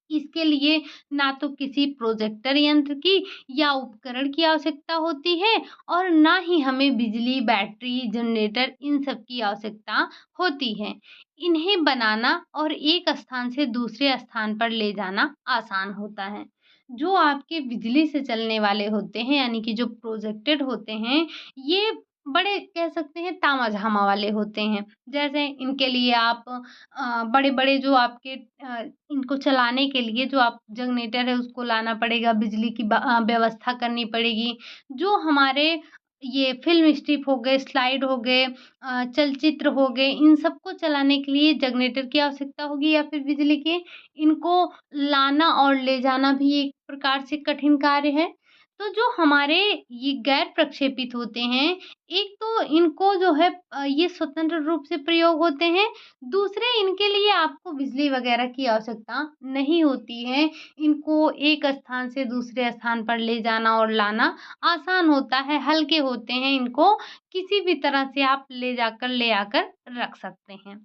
इसके लिए ना तो किसी प्रोजेक्टर यंत्र की या उपकरण की आवश्यकता होती है और ना ही हमें बिजली, बैटरी, जनरेटर इन सब की आवश्यकता होती है। इन्हें बनाना और एक स्थान से दूसरे स्थान पर ले जाना आसान होता है। जो आपके बिजली से चलने वाले होते हैं यानी कि जो प्रोजेक्टेड होते हैं, ये बड़े कह सकते हैं तामा-झामा वाले होते हैं। जैसे इनके लिए आप बड़े-बड़े जो आपके इनको चलाने के लिए जो आप जनरेटर है उसको लाना पड़ेगा, बिजली की व्यवस्था करनी पड़ेगी। जो हमारे ये फ़िल्म स्ट्रिप हो गए, स्लाइड हो गए, चलचित्र हो गए, इन सबको चलाने के लिए जनरेटर की आवश्यकता होगी या फिर बिजली की। इनको लाना और ले जाना भी एक प्रकार से कठिन कार्य है। तो जो हमारे ये गैर प्रक्षेपित होते हैं, एक तो इनको जो है ये स्वतंत्र रूप से प्रयोग होते हैं, दूसरे इनके लिए आपको बिजली वगैरह की आवश्यकता नहीं होती है। इनको एक स्थान से दूसरे स्थान पर ले जाना और लाना आसान होता है, हल्के होते हैं, इनको किसी भी तरह से आप ले आकर रख सकते हैं।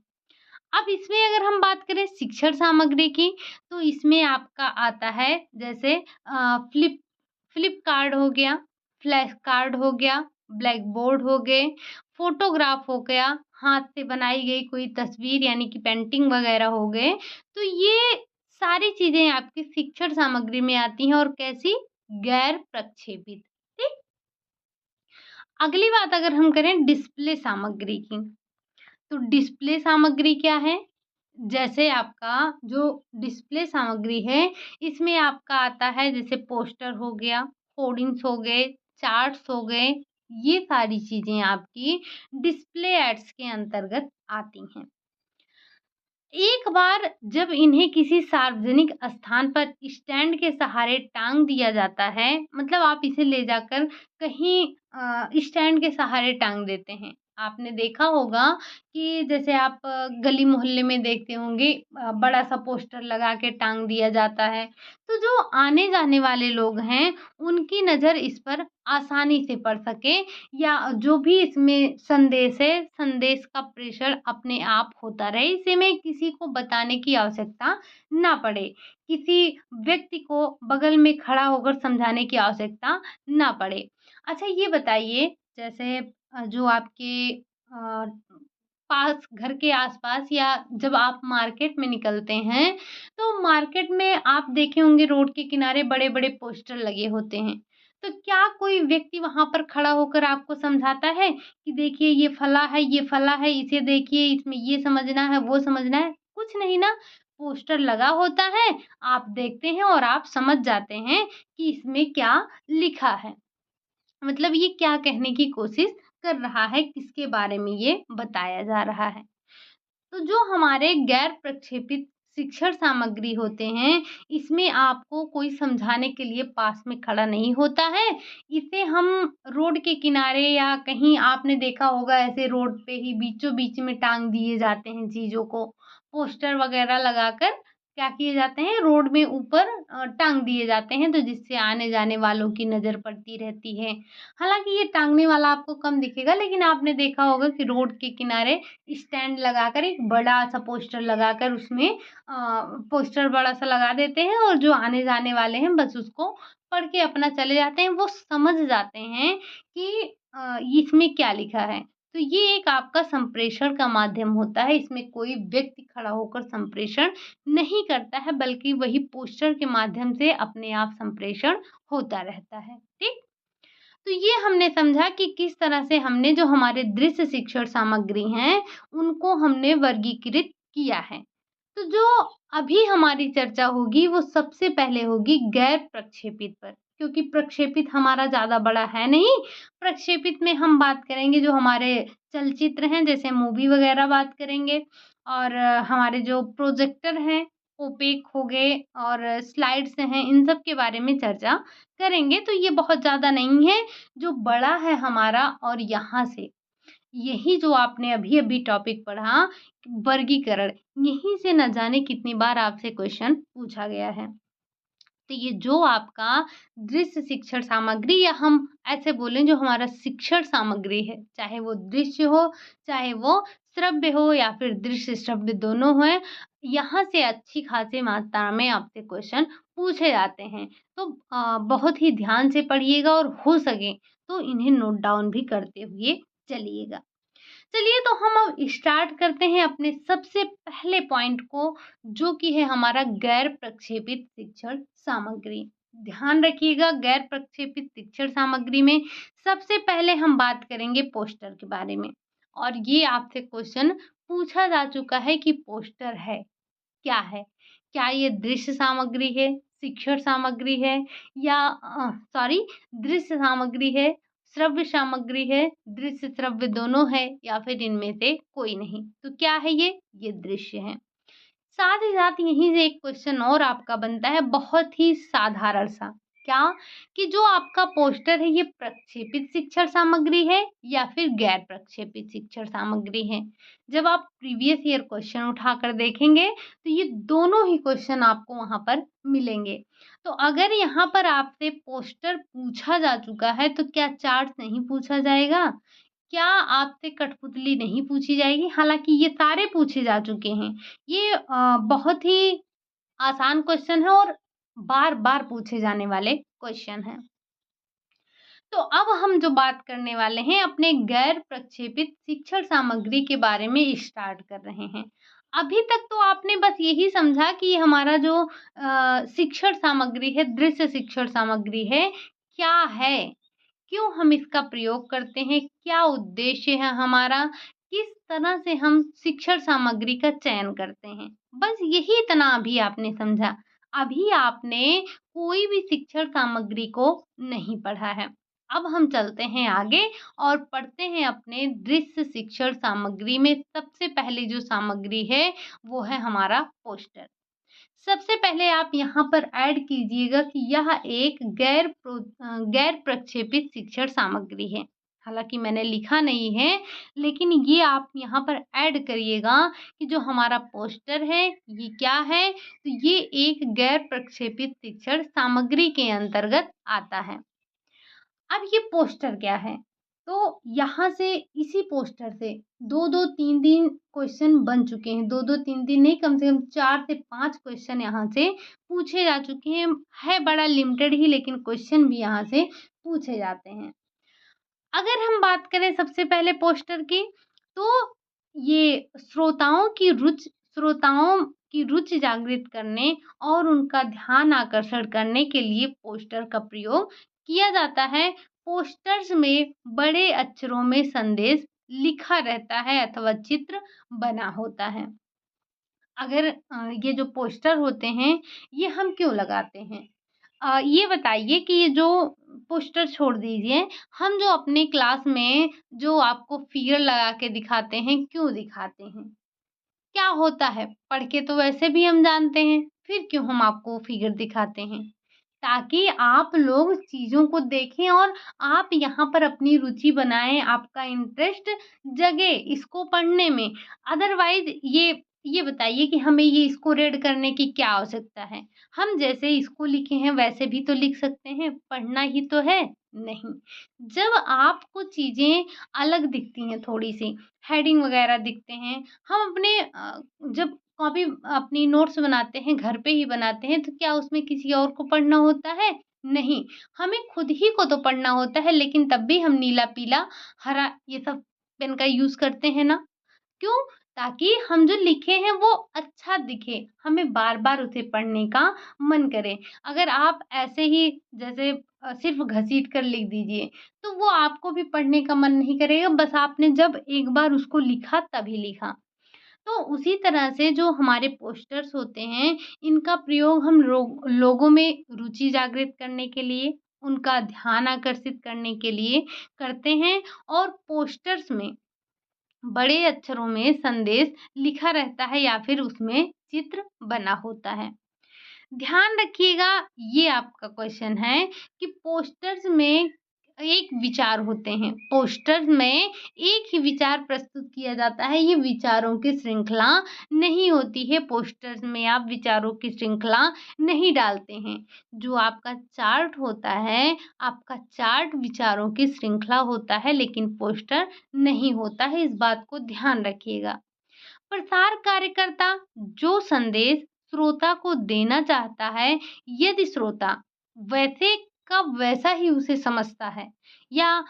अब इसमें अगर हम बात करें शिक्षण सामग्री की, तो इसमें आपका आता है जैसे फ्लिप कार्ड हो गया, फ्लैश कार्ड हो गया, ब्लैक बोर्ड हो गए, फ़ोटोग्राफ हो गया, हाथ से बनाई गई कोई तस्वीर यानी कि पेंटिंग वग़ैरह हो गए, तो ये सारी चीज़ें आपकी शिक्षण सामग्री में आती हैं और कैसी? गैर प्रक्षेपित, ठीक? अगली बात अगर हम करें डिस्प्ले सामग्री की, तो डिस्प्ले सामग्री क्या है? जैसे आपका जो डिस्प्ले सामग्री है, इसमें आपका आता है जैसे पोस्टर हो गया, होर्डिंग्स हो गए, चार्ट्स हो गए, ये सारी चीज़ें आपकी डिस्प्ले एड्स के अंतर्गत आती हैं। एक बार जब इन्हें किसी सार्वजनिक स्थान पर स्टैंड के सहारे टांग दिया जाता है, मतलब आप इसे ले जाकर कहीं स्टैंड के सहारे टांग देते हैं। आपने देखा होगा कि जैसे आप गली मोहल्ले में देखते होंगे, बड़ा सा पोस्टर लगा के टांग दिया जाता है। तो जो आने जाने वाले लोग हैं, उनकी नज़र इस पर आसानी से पड़ सके, या जो भी इसमें संदेश है, संदेश का प्रेषण अपने आप होता रहे, इसे में किसी को बताने की आवश्यकता ना पड़े, किसी व्यक्ति को बगल में खड़ा होकर समझाने की आवश्यकता ना पड़े। अच्छा ये बताइए, जैसे जो आपके पास घर के आस-पास या जब आप मार्केट में निकलते हैं, तो मार्केट में आप देखे होंगे रोड के किनारे बड़े-बड़े पोस्टर लगे होते हैं। तो क्या कोई व्यक्ति वहाँ पर खड़ा होकर आपको समझाता है कि देखिए ये फला है, ये फला है, इसे देखिए, इसमें ये समझना है, वो समझना है? कुछ नहीं ना, पोस्टर लगा होता है, आप देखते हैं और आप समझ जाते हैं कि इसमें क्या लिखा है। मतलब ये क्या कहने की कोशिश कर रहा है, किसके बारे में ये बताया जा रहा है। तो जो हमारे गैर प्रक्षेपित शिक्षण सामग्री होते हैं, इसमें आपको कोई समझाने के लिए पास में खड़ा नहीं होता है। इसे हम रोड के किनारे या कहीं आपने देखा होगा ऐसे रोड पे ही बीचों-बीच में टाँग दिए जाते हैं चीज़ों को। पोस्टर वगैरह लगाकर क्या किए जाते हैं, रोड में ऊपर टाँग दिए जाते हैं, तो जिससे आने-जाने वालों की नज़र पड़ती रहती है। हालाँकि ये टाँगने वाला आपको कम दिखेगा, लेकिन आपने देखा होगा कि रोड के किनारे स्टैंड लगाकर एक बड़ा-सा पोस्टर लगाकर उसमें पोस्टर बड़ा-सा लगा देते हैं और जो आने-जाने वाले हैं बस उसको पढ़ के अपना चले जाते हैं। वो समझ जाते हैं कि इसमें क्या लिखा है। तो ये एक आपका संप्रेषण का माध्यम होता है। इसमें कोई व्यक्ति खड़ा होकर संप्रेषण नहीं करता है, बल्कि वही पोस्टर के माध्यम से अपने आप संप्रेषण होता रहता है। ठीक? तो ये हमने समझा कि किस तरह से हमने जो हमारे दृश्य शिक्षण सामग्री हैं, उनको हमने वर्गीकृत किया है। तो जो अभी हमारी चर्चा होगी, वो सबसे पहले होगी गैर प्रक्षेपित पर, क्योंकि प्रक्षेपित हमारा ज़्यादा बड़ा है नहीं। प्रक्षेपित में हम बात करेंगे जो हमारे चलचित्र हैं, जैसे मूवी वगैरह बात करेंगे, और हमारे जो प्रोजेक्टर हैं, ओपेक हो गए, और स्लाइड्स हैं, इन सब के बारे में चर्चा करेंगे। तो ये बहुत ज़्यादा नहीं है, जो बड़ा है हमारा, और यहाँ से यही जो आपने अभी-अभी टॉपिक पढ़ा, वर्गीकरण, यहीं से न जाने कितनी बार आपसे क्वेश्चन पूछा गया है। तो ये जो आपका दृश्य शिक्षण सामग्री, या हम ऐसे बोलें जो हमारा शिक्षण सामग्री है, चाहे वो दृश्य हो, चाहे वो श्रव्य हो, या फिर दृश्य श्रव्य दोनों हों, यहाँ से अच्छी खासी मात्रा में आपसे क्वेश्चन पूछे जाते हैं। तो बहुत ही ध्यान से पढ़िएगा, और हो सके तो इन्हें नोट डाउन भी करते हुए चलिएगा। चलिए, तो हम अब स्टार्ट करते हैं अपने सबसे पहले पॉइंट को, जो कि है हमारा गैर प्रक्षेपित शिक्षण सामग्री। ध्यान रखिएगा, गैर प्रक्षेपित शिक्षण सामग्री में सबसे पहले हम बात करेंगे पोस्टर के बारे में। और ये आपसे क्वेश्चन पूछा जा चुका है कि पोस्टर है, क्या है? क्या ये दृश्य सामग्री है, शिक्षण सामग्री है, या सॉरी, दृश्य सामग्री है, श्रव्य सामग्री है, दृश्य श्रव्य दोनों है, या फिर इनमें से कोई नहीं? तो क्या है ये? ये दृश्य है। साथ ही साथ यहीं से एक क्वेश्चन और आपका बनता है, बहुत ही साधारण सा। क्या? कि जो आपका पोस्टर है, ये प्रक्षेपित शिक्षण सामग्री है या फिर गैर प्रक्षेपित शिक्षण सामग्री है? जब आप प्रीवियस ईयर क्वेश्चन उठाकर देखेंगे, तो ये दोनों ही क्वेश्चन आपको वहाँ पर मिलेंगे। तो अगर यहाँ पर आपसे पोस्टर पूछा जा चुका है, तो क्या चार्ट नहीं पूछा जाएगा? क्या आपसे कठपुतली नहीं पूछी जाएगी? हालाँकि ये सारे पूछे जा चुके हैं। ये बहुत ही आसान क्वेश्चन है और बार-बार पूछे जाने वाले क्वेश्चन हैं। तो अब हम जो बात करने वाले हैं अपने गैर प्रक्षेपित शिक्षण सामग्री के बारे में स्टार्ट कर रहे हैं। अभी तक तो आपने बस यही समझा कि हमारा जो शिक्षण सामग्री है, दृश्य शिक्षण सामग्री है, क्या है? क्यों हम इसका प्रयोग करते हैं? क्या उद्देश्य है हमारा? किस तरह से हम शिक्षण सामग्री का चयन करते हैं? बस यही इतना अभी आपने समझा। अभी आपने कोई भी शिक्षण सामग्री को नहीं पढ़ा है। अब हम चलते हैं आगे और पढ़ते हैं अपने दृश्य शिक्षण सामग्री में सबसे पहले जो सामग्री है, वो है हमारा पोस्टर। सबसे पहले आप यहाँ पर ऐड कीजिएगा कि यह एक गैर प्रक्षेपित शिक्षण सामग्री है। हालाँकि मैंने लिखा नहीं है, लेकिन ये आप यहाँ पर ऐड करिएगा कि जो हमारा पोस्टर है, ये क्या है? तो ये एक गैर प्रक्षेपित शिक्षण सामग्री के अंतर्गत आता है। अब ये पोस्टर क्या है? तो यहाँ से इसी पोस्टर से 2-2 3-3 क्वेश्चन बन चुके हैं। 2-2 3-3 नहीं, कम से कम 4 से 5 क्वेश्चन यहाँ से पूछे जा चुके हैं। है बड़ा लिमिटेड ही, लेकिन क्वेश्चन भी यहाँ से पूछे जाते हैं। अगर हम बात करें सबसे पहले पोस्टर की, तो ये श्रोताओं की रुचि जागृत करने और उनका ध्यान आकर्षण करने के लिए पोस्टर का प्रयोग किया जाता है। पोस्टर्स में बड़े अक्षरों में संदेश लिखा रहता है अथवा चित्र बना होता है। अगर ये जो पोस्टर होते हैं, ये हम क्यों लगाते हैं? ये बताइए कि ये जो पोस्टर छोड़ दीजिए, हम जो अपने क्लास में जो आपको फिगर लगा के दिखाते हैं, क्यों दिखाते हैं? क्या होता है? पढ़ के तो वैसे भी हम जानते हैं, फिर क्यों हम आपको फिगर दिखाते हैं? ताकि आप लोग चीज़ों को देखें और आप यहाँ पर अपनी रुचि बनाएँ, आपका इंटरेस्ट जगे इसको पढ़ने में। अदरवाइज़ ये बताइए कि हमें ये इसको रीड करने की क्या आवश्यकता है? हम जैसे इसको लिखे हैं वैसे भी तो लिख सकते हैं, पढ़ना ही तो है। नहीं, जब आपको चीज़ें अलग दिखती हैं थोड़ी-सी, हेडिंग वगैरह दिखते हैं, हम अपने जब कॉपी अपनी नोट्स बनाते हैं, घर पे ही बनाते हैं, तो क्या उसमें किसी और को पढ़ना होता है? नहीं, हमें खुद ही को तो पढ़ना होता है, लेकिन तब भी हम नीला, पीला, हरा ये सब पेन का यूज़ करते हैं ना? क्यों? ताकि हम जो लिखे हैं वो अच्छा दिखे, हमें बार-बार उसे पढ़ने का मन करे। अगर आप ऐसे ही जैसे सिर्फ़ घसीट कर लिख दीजिए, तो वो आपको भी पढ़ने का मन नहीं करेगा, बस आपने जब एक बार उसको लिखा तभी लिखा। तो उसी तरह से जो हमारे पोस्टर्स होते हैं, इनका प्रयोग हम लोगों में रुचि जागृत करने के लिए, उनका ध्यान आकर्षित करने के लिए करते हैं और पोस्टर्स में बड़े अक्षरों में संदेश लिखा रहता है या फिर उसमें चित्र बना होता है। ध्यान रखिएगा, ये आपका क्वेश्चन है कि पोस्टर्स में एक विचार होते हैं। पोस्टर्स में एक ही विचार प्रस्तुत किया जाता है, ये विचारों की श्रृंखला नहीं होती है। पोस्टर्स में आप विचारों की श्रृंखला नहीं डालते हैं। जो आपका चार्ट होता है, आपका चार्ट विचारों की श्रृंखला होता है, लेकिन पोस्टर नहीं होता है, इस बात को ध्यान रखिएगा। प्रसार कार्यकर्ता जो संदेश श्रोता को देना चाहता है, यदि श्रोता वैसे का वैसा ही उसे समझता है या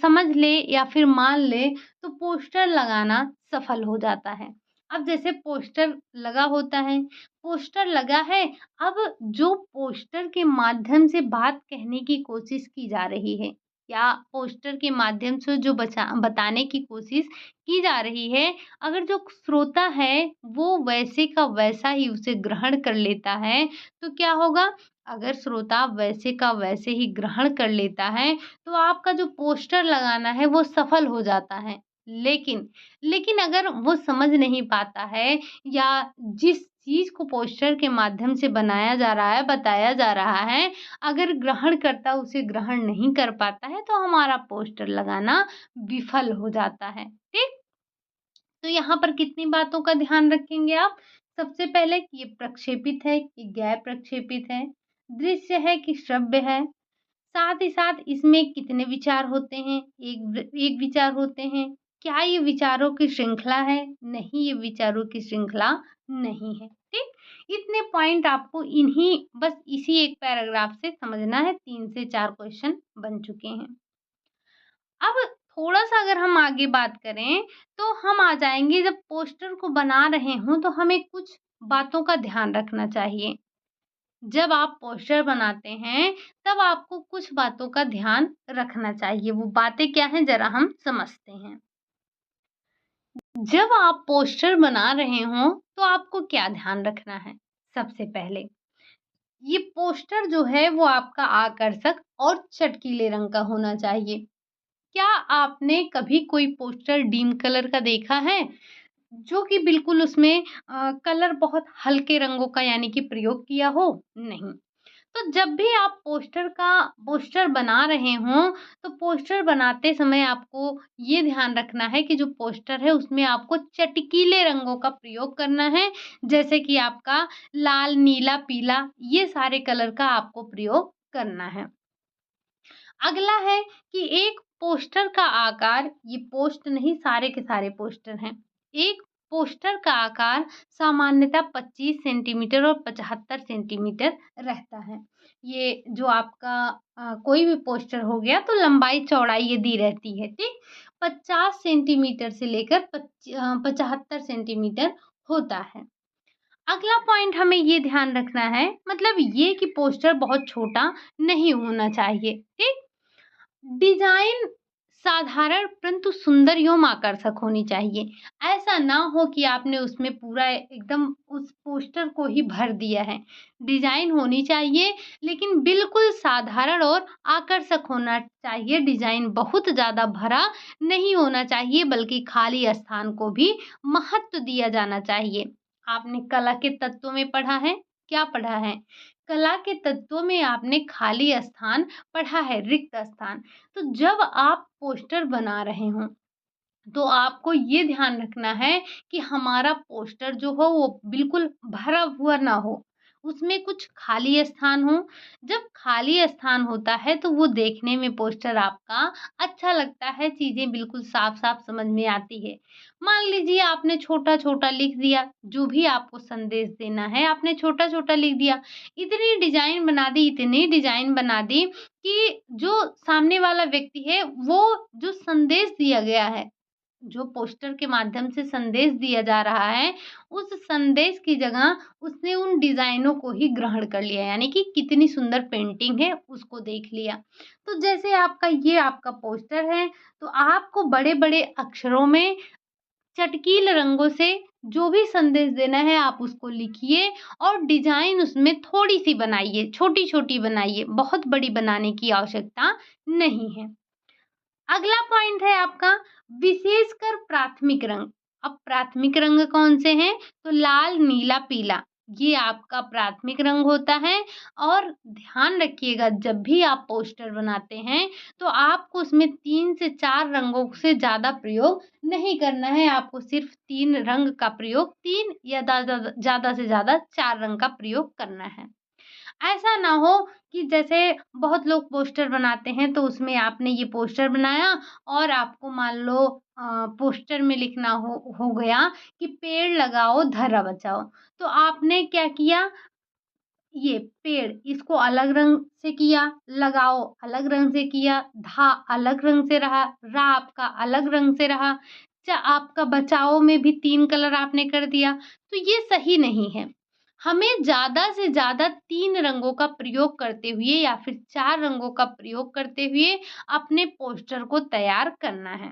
समझ ले या फिर मान ले, तो पोस्टर लगाना सफल हो जाता है। अब जैसे पोस्टर लगा होता है, पोस्टर लगा है, अब जो पोस्टर के माध्यम से बात कहने की कोशिश की जा रही है या पोस्टर के माध्यम से जो बताने की कोशिश की जा रही है, अगर जो श्रोता है वो वैसे का वैसा ही उसे ग्रहण कर लेता है, तो क्या होगा? अगर श्रोता वैसे का वैसे ही ग्रहण कर लेता है, तो आपका जो पोस्टर लगाना है वो सफल हो जाता है। लेकिन अगर वो समझ नहीं पाता है या जिस चीज़ को पोस्टर के माध्यम से बनाया जा रहा है, बताया जा रहा है, अगर ग्रहणकर्ता उसे ग्रहण नहीं कर पाता है, तो हमारा पोस्टर लगाना विफल हो जाता है। ठीक? तो यहाँ पर कितनी बातों का ध्यान रखेंगे आप? सबसे पहले कि ये प्रक्षेपित है कि गैर प्रक्षेपित है, दृश्य है कि श्रव्य है, साथ ही साथ इसमें कितने विचार होते हैं? एक विचार होते हैं। क्या ये विचारों की श्रृंखला है? नहीं, ये विचारों की श्रृंखला नहीं है। ठीक? इतने पॉइंट आपको इन्हीं बस इसी एक पैराग्राफ से समझना है। 3 से 4 क्वेश्चन बन चुके हैं। अब थोड़ा-सा अगर हम आगे बात करें, तो हम आ जाएँगे जब पोस्टर को बना रहे हों, तो हमें कुछ बातों का ध्यान रखना चाहिए। जब आप पोस्टर बनाते हैं, तब आपको कुछ बातों का ध्यान रखना चाहिए। वो बातें क्या हैं, ज़रा हम समझते हैं। जब आप पोस्टर बना रहे हों, तो आपको क्या ध्यान रखना है? सबसे पहले, ये पोस्टर जो है वो आपका आकर्षक और चटकीले रंग का होना चाहिए। क्या आपने कभी कोई पोस्टर डीम कलर का देखा है? जो कि बिल्कुल उसमें कलर बहुत हल्के रंगों का यानी कि प्रयोग किया हो? नहीं। तो जब भी आप पोस्टर बना रहे हों, तो पोस्टर बनाते समय आपको ये ध्यान रखना है कि जो पोस्टर है उसमें आपको चटकीले रंगों का प्रयोग करना है। जैसे कि आपका लाल, नीला, पीला ये सारे कलर का आपको प्रयोग करना है। अगला है कि एक पोस्टर का आकार, ये पोस्ट नहीं सारे के सारे पोस्टर हैं। एक पोस्टर का आकार सामान्यतः 25 सेंटीमीटर और 75 सेंटीमीटर रहता है। ये जो आपका कोई भी पोस्टर हो गया तो लंबाई चौड़ाई ये दी रहती है, ठीक? 50 सेंटीमीटर से लेकर 75 सेंटीमीटर होता है। अगला पॉइंट हमें ये ध्यान रखना है, मतलब ये कि पोस्टर बहुत छोटा नहीं होना चाहिए, ठीक? डिज़ाइन साधारण परंतु सुंदर एवं आकर्षक होनी चाहिए। ऐसा ना हो कि आपने उसमें पूरा एकदम उस पोस्टर को ही भर दिया है। डिज़ाइन होनी चाहिए लेकिन बिल्कुल साधारण और आकर्षक होना चाहिए। डिज़ाइन बहुत ज़्यादा भरा नहीं होना चाहिए बल्कि खाली स्थान को भी महत्व दिया जाना चाहिए। आपने कला के तत्वों में पढ़ा है? क्या पढ़ा है? कला के तत्वों में आपने खाली स्थान पढ़ा है, रिक्त स्थान। तो जब आप पोस्टर बना रहे हों, तो आपको ये ध्यान रखना है कि हमारा पोस्टर जो हो वो बिल्कुल भरा हुआ ना हो, उसमें कुछ खाली स्थान हो। जब खाली स्थान होता है तो वो देखने में पोस्टर आपका अच्छा लगता है, चीज़ें बिल्कुल साफ-साफ समझ में आती है। मान लीजिए आपने छोटा-छोटा लिख दिया, जो भी आपको संदेश देना है आपने छोटा-छोटा लिख दिया, इतनी डिज़ाइन बना दी कि जो सामने वाला व्यक्ति है वो जो संदेश दिया गया है, जो पोस्टर के माध्यम से संदेश दिया जा रहा है, उस संदेश की जगह उसने उन डिज़ाइनों को ही ग्रहण कर लिया, यानी कि कितनी सुंदर पेंटिंग है, उसको देख लिया। तो जैसे आपका पोस्टर है, तो आपको बड़े-बड़े अक्षरों में चटकील रंगों से जो भी संदेश देना है, आप उसको लिखिए और डिज़ाइन उसमें थोड़ी-सी बनाइए, छोटी-छोटी बनाइए, बहुत बड़ी बनाने की आवश्यकता नहीं है। अगला पॉइंट है आपका विशेषकर प्राथमिक रंग। अब प्राथमिक रंग कौन से हैं? तो लाल, नीला, पीला ये आपका प्राथमिक रंग होता है और ध्यान रखिएगा जब भी आप पोस्टर बनाते हैं तो आपको उसमें 3 से 4 रंगों से ज़्यादा प्रयोग नहीं करना है। आपको सिर्फ़ 3 रंग का प्रयोग 3 या ज़्यादा से ज़्यादा 4 रंग का प्रयोग करना है। ऐसा ना हो कि जैसे बहुत लोग पोस्टर बनाते हैं तो उसमें आपने ये पोस्टर बनाया और आपको मान लो पोस्टर में लिखना हो गया कि पेड़ लगाओ धरा बचाओ। तो आपने क्या किया, ये पेड़ इसको अलग रंग से किया, लगाओ अलग रंग से किया, धा अलग रंग से रहा, रा आपका अलग रंग से रहा, आपका बचाओ में भी 3 कलर आपने कर दिया, तो ये सही नहीं है। हमें ज़्यादा से ज़्यादा 3 रंगों का प्रयोग करते हुए या फिर 4 रंगों का प्रयोग करते हुए अपने पोस्टर को तैयार करना है।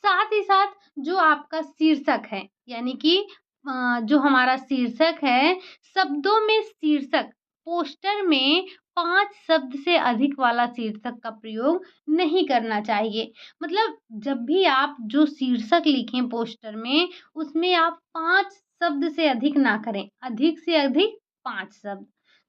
साथ ही साथ जो आपका शीर्षक है, यानी कि जो हमारा शीर्षक है, शब्दों में शीर्षक पोस्टर में 5 शब्द से अधिक वाला शीर्षक का प्रयोग नहीं करना चाहिए। मतलब जब भी आप जो शीर्षक लिखें पोस्टर में, उसमें आप 5 शब्द से अधिक ना करें, अधिक से अधिक 5 शब्द।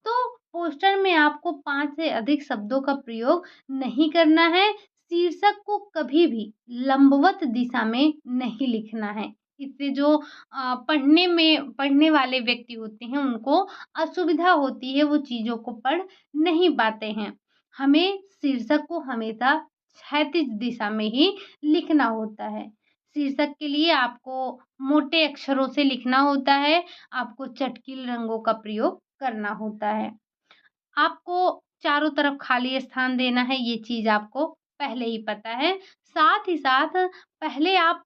तो पोस्टर में आपको 5 से अधिक शब्दों का प्रयोग नहीं करना है। शीर्षक को कभी भी लंबवत दिशा में नहीं लिखना है। इससे जो पढ़ने वाले व्यक्ति होते हैं उनको असुविधा होती है, वो चीज़ों को पढ़ नहीं पाते हैं। हमें शीर्षक को हमेशा क्षैतिज दिशा में ही लिखना होता है। शीर्षक के लिए आपको मोटे अक्षरों से लिखना होता है, आपको चटकील रंगों का प्रयोग करना होता है। आपको चारों तरफ खाली स्थान देना है, ये चीज़ आपको पहले ही पता है। साथ ही साथ पहले आप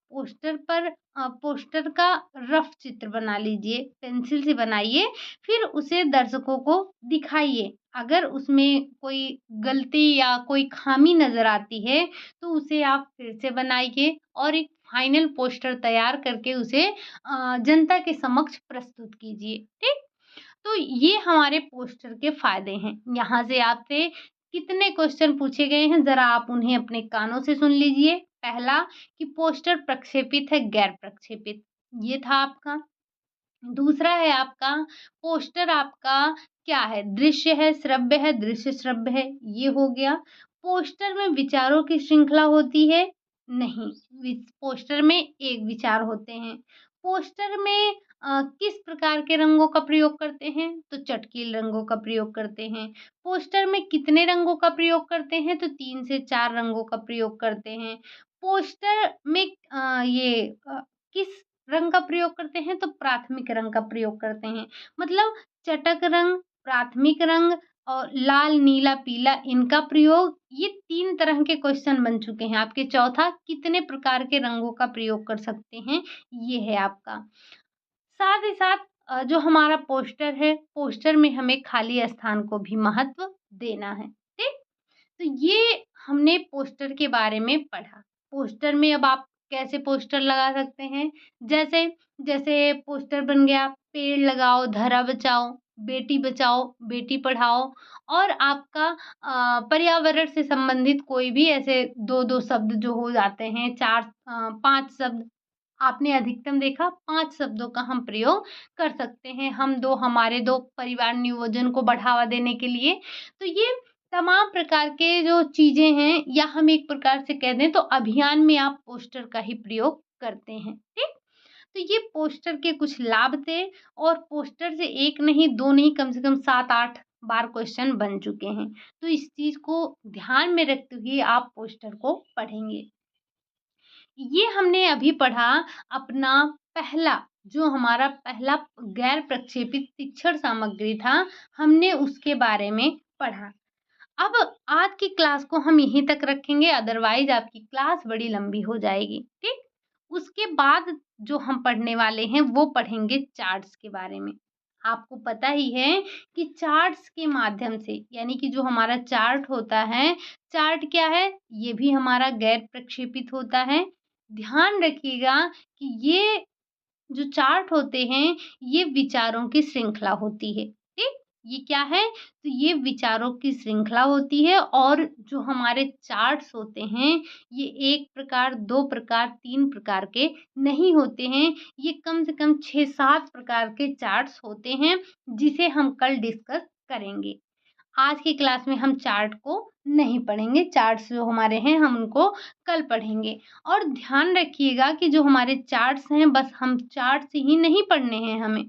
पोस्टर का रफ चित्र बना लीजिए, पेंसिल से बनाइए, फिर उसे दर्शकों को दिखाइए। अगर उसमें कोई गलती या कोई खामी नज़र आती है, तो उसे आप फिर से बनाइए और एक फाइनल पोस्टर तैयार करके उसे जनता के समक्ष प्रस्तुत कीजिए। ठीक? तो ये हमारे पोस्टर के फ़ायदे हैं। यहाँ से आपसे कितने क्वेश्चन पूछे गए हैं, ज़रा आप उन्हें अपने कानों से सुन लीजिए। पहला कि पोस्टर प्रक्षेपित है, गैर प्रक्षेपित, ये था आपका। दूसरा है आपका पोस्टर आपका क्या है, दृश्य है, श्रव्य है, दृश्य श्रव्य है, ये हो गया। पोस्टर में विचारों की श्रृंखला होती है? नहीं, पोस्टर में एक विचार होते हैं। पोस्टर में किस प्रकार के रंगों का प्रयोग करते हैं? तो चटकील रंगों का प्रयोग करते हैं। पोस्टर में कितने रंगों का प्रयोग करते हैं? तो 3 से 4 रंगों का प्रयोग करते हैं। पोस्टर में किस रंग का प्रयोग करते हैं? तो प्राथमिक रंग का प्रयोग करते हैं। मतलब चटक रंग, प्राथमिक रंग और लाल, नीला, पीला, इनका प्रयोग, ये 3 तरह के क्वेश्चन बन चुके हैं आपके। चौथा, कितने प्रकार के रंगों का प्रयोग कर सकते हैं? ये है आपका। साथ ही साथ जो हमारा पोस्टर है, पोस्टर में हमें खाली स्थान को भी महत्व देना है। ठीक? तो ये हमने पोस्टर के बारे में पढ़ा। पोस्टर में अब आप कैसे पोस्टर लगा सकते हैं? जैसे जैसे पोस्टर बन गया, पेड़ लगाओ, धरा बचाओ, बेटी पढ़ाओ, और आपका पर्यावरण से संबंधित कोई भी ऐसे 2-2 शब्द जो हो जाते हैं, 5 शब्द, आपने अधिकतम देखा 5 शब्दों का हम प्रयोग कर सकते हैं, हमारे 2 परिवार नियोजन को बढ़ावा देने के लिए। तो ये तमाम प्रकार के जो चीज़ें हैं, या हम एक प्रकार से कह दें तो अभियान में आप पोस्टर का ही प्रयोग करते हैं, ठीक? तो ये पोस्टर के कुछ लाभ थे, और पोस्टर से 1 नहीं, 2 नहीं, कम से कम 7-8 बार क्वेश्चन बन चुके हैं। तो इस चीज़ को ध्यान में रखते हुए आप पोस्टर को पढ़ेंगे। ये हमने अभी पढ़ा अपना पहला, जो हमारा पहला गैर प्रक्षेपित शिक्षण सामग्री था, हमने उसके बारे में पढ़ा। अब आज की क्लास को हम यहीं तक रखेंगे, अदरवाइज़ आपकी क्लास बड़ी लंबी हो जाएगी, ठीक? उसके बाद जो हम पढ़ने वाले हैं, वो पढ़ेंगे चार्ट्स के बारे में। आपको पता ही है कि चार्ट्स के माध्यम से, यानी कि जो हमारा चार्ट होता है, चार्ट क्या है? ये भी हमारा गैर प्रक्षेपित होता है। ध्यान रखिएगा कि ये जो चार्ट होते हैं, ये विचारों की श्रृंखला होती है, ठीक? ये क्या है? तो ये विचारों की श्रृंखला होती है, और जो हमारे चार्ट्स होते हैं, ये 1 प्रकार, 2 प्रकार, 3 प्रकार के नहीं होते हैं। ये कम से कम 6-7 प्रकार के चार्ट्स होते हैं, जिसे हम कल डिस्कस करेंगे। आज की क्लास में हम चार्ट को नहीं पढ़ेंगे, चार्ट्स जो हमारे हैं हम उनको कल पढ़ेंगे। और ध्यान रखिएगा कि जो हमारे चार्ट्स हैं, बस हम चार्ट्स ही नहीं पढ़ने हैं हमें।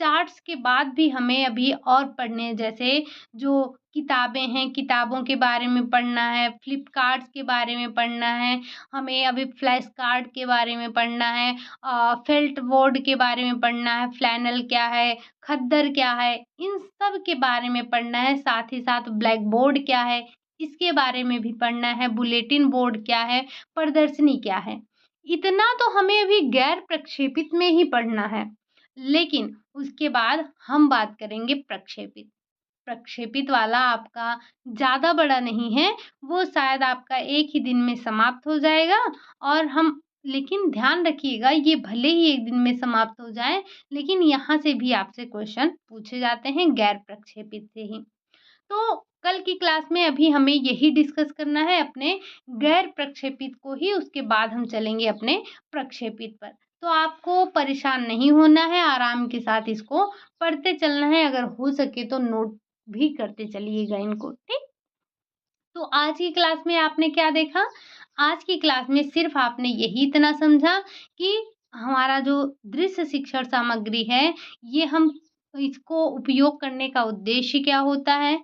चार्ट्स के बाद भी हमें अभी और पढ़ने हैं, जैसे जो किताबें हैं, किताबों के बारे में पढ़ना है, फ्लिपकार्ट्स के बारे में पढ़ना है, हमें अभी फ्लैश कार्ड के बारे में पढ़ना है, फेल्ट बोर्ड के बारे में पढ़ना है, फ्लैनल क्या है, खद्दर क्या है, इन सब के बारे में पढ़ना है। साथ ही साथ ब्लैक बोर्ड क्या है, इसके बारे में भी पढ़ना है, बुलेटिन बोर्ड क्या है, प्रदर्शनी क्या है। इतना तो हमें अभी गैर प्रक्षेपित में ही पढ़ना है, लेकिन उसके बाद हम बात करेंगे प्रक्षेपित। प्रक्षेपित वाला आपका ज़्यादा बड़ा नहीं है, वो शायद आपका 1 ही दिन में समाप्त हो जाएगा, और हम, लेकिन ध्यान रखिएगा, ये भले ही 1 दिन में समाप्त हो जाए, लेकिन यहाँ से भी आपसे क्वेश्चन पूछे जाते हैं गैर प्रक्षेपित से ही। तो कल की क्लास में अभी हमें यही डिस्कस करना है, अपने गैर प्रक्षेपित को ही, उसके बाद हम चलेंगे अपने प्रक्षेपित पर। तो आपको परेशान नहीं होना है, आराम के साथ इसको पढ़ते चलना है, अगर हो सके तो नोट भी करते चलिएगा इनको, ठीक? तो आज की क्लास में आपने क्या देखा? आज की क्लास में सिर्फ आपने यही इतना समझा कि हमारा जो दृश्य शिक्षण सामग्री है, ये हम इसको उपयोग करने का उद्देश्य क्या होता है?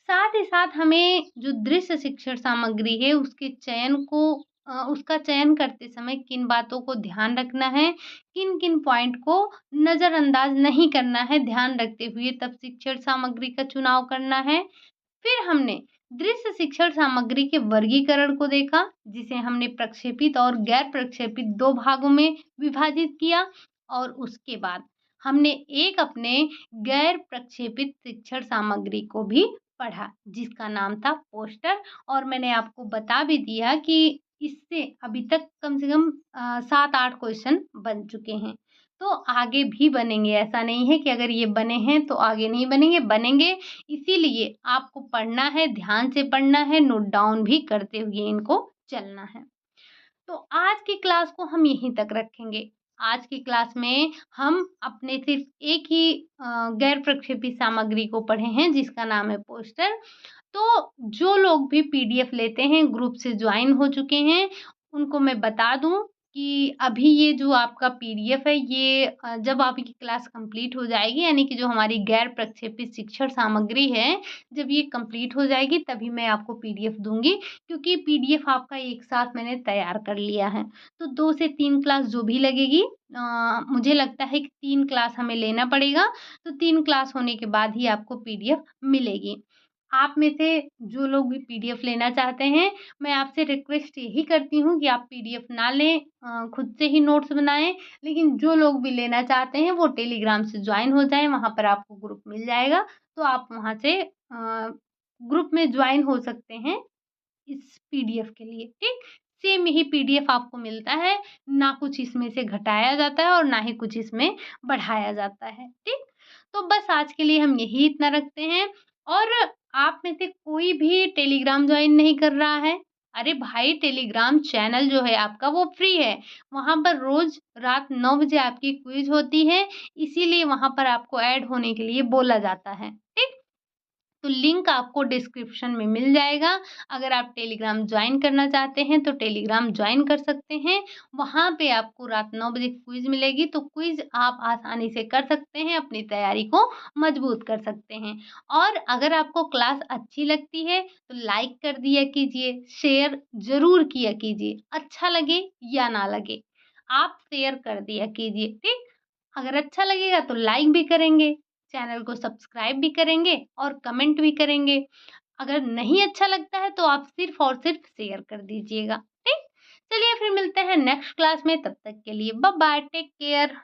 साथ ही साथ हमें जो दृश्य शिक्षण सामग्री है, उसके चयन को उसका चयन करते समय किन बातों को ध्यान रखना है, किन-किन पॉइंट को नज़रअंदाज नहीं करना है, ध्यान रखते हुए तब शिक्षण सामग्री का चुनाव करना है। फिर हमने दृश्य शिक्षण सामग्री के वर्गीकरण को देखा, जिसे हमने प्रक्षेपित और गैर प्रक्षेपित 2 भागों में विभाजित किया और उसके बाद हमने एक अपने गैर प्रक्षेपित शिक्षण सामग्री को भी पढ़ा, जिसका नाम था पोस्टर। और मैंने आपको बता भी दिया कि इससे अभी तक कम से कम 7-8 क्वेश्चन बन चुके हैं। तो आगे भी बनेंगे, ऐसा नहीं है कि अगर ये बने हैं तो आगे नहीं बनेंगे, बनेंगे। इसीलिए आपको पढ़ना है, ध्यान से पढ़ना है, नोट डाउन भी करते हुए इनको चलना है। तो आज की क्लास को हम यहीं तक रखेंगे। आज की क्लास में हम अपने सिर्फ़ एक ही गैर प्रक्षेपित सामग्री को पढ़े हैं, जिसका नाम है पोस्टर। तो जो लोग भी पीडीएफ लेते हैं, ग्रुप से जॉइन हो चुके हैं, उनको मैं बता दूँ कि अभी ये जो आपका पीडीएफ है, ये जब आपकी क्लास कंप्लीट हो जाएगी, यानी कि जो हमारी गैर प्रक्षेपित शिक्षण सामग्री है, जब ये कंप्लीट हो जाएगी, तभी मैं आपको पीडीएफ दूँगी, क्योंकि पीडीएफ आपका एक साथ मैंने तैयार कर लिया है। तो 2 से 3 क्लास जो भी लगेगी, मुझे लगता है कि 3 क्लास हमें लेना पड़ेगा, तो 3 क्लास होने के बाद ही आपको पीडीएफ मिलेगी। आप में से जो लोग भी पीडीएफ लेना चाहते हैं, मैं आपसे रिक्वेस्ट यही करती हूँ कि आप पीडीएफ ना लें, खुद से ही नोट्स बनाएँ। लेकिन जो लोग भी लेना चाहते हैं, वो टेलीग्राम से जॉइन हो जाएँ, वहाँ पर आपको ग्रुप मिल जाएगा, तो आप वहाँ से ग्रुप में जॉइन हो सकते हैं इस पीडीएफ के लिए, ठीक? सेम यही पीडीएफ आपको मिलता है, ना कुछ इसमें से घटाया जाता है और ना ही कुछ इसमें बढ़ाया जाता है, ठीक? तो बस आज के लिए हम यही इतना रखते हैं। और आप में से कोई भी टेलीग्राम जॉइन नहीं कर रहा है? अरे भाई, टेलीग्राम चैनल जो है आपका वो फ्री है। वहाँ पर रोज़ रात 9 बजे आपकी क्विज़ होती है, इसीलिए वहाँ पर आपको ऐड होने के लिए बोला जाता है, ठीक? तो लिंक आपको डिस्क्रिप्शन में मिल जाएगा। अगर आप टेलीग्राम जॉइन करना चाहते हैं तो टेलीग्राम जॉइन कर सकते हैं। वहाँ पे आपको रात 9 बजे क्विज़ मिलेगी, तो क्विज़ आप आसानी से कर सकते हैं, अपनी तैयारी को मजबूत कर सकते हैं। और अगर आपको क्लास अच्छी लगती है तो लाइक कर दिया कीजिए, शेयर ज़रूर किया कीजिए, अच्छा लगे या ना लगे, आप शेयर कर दिया कीजिए, ठीक? अगर अच्छा लगेगा तो लाइक भी करेंगे, चैनल को सब्सक्राइब भी करेंगे और कमेंट भी करेंगे। अगर नहीं अच्छा लगता है तो आप सिर्फ़ और सिर्फ़ शेयर कर दीजिएगा, ठीक? चलिए फिर मिलते हैं नेक्स्ट क्लास में, तब तक के लिए बाय बाय, टेक केयर।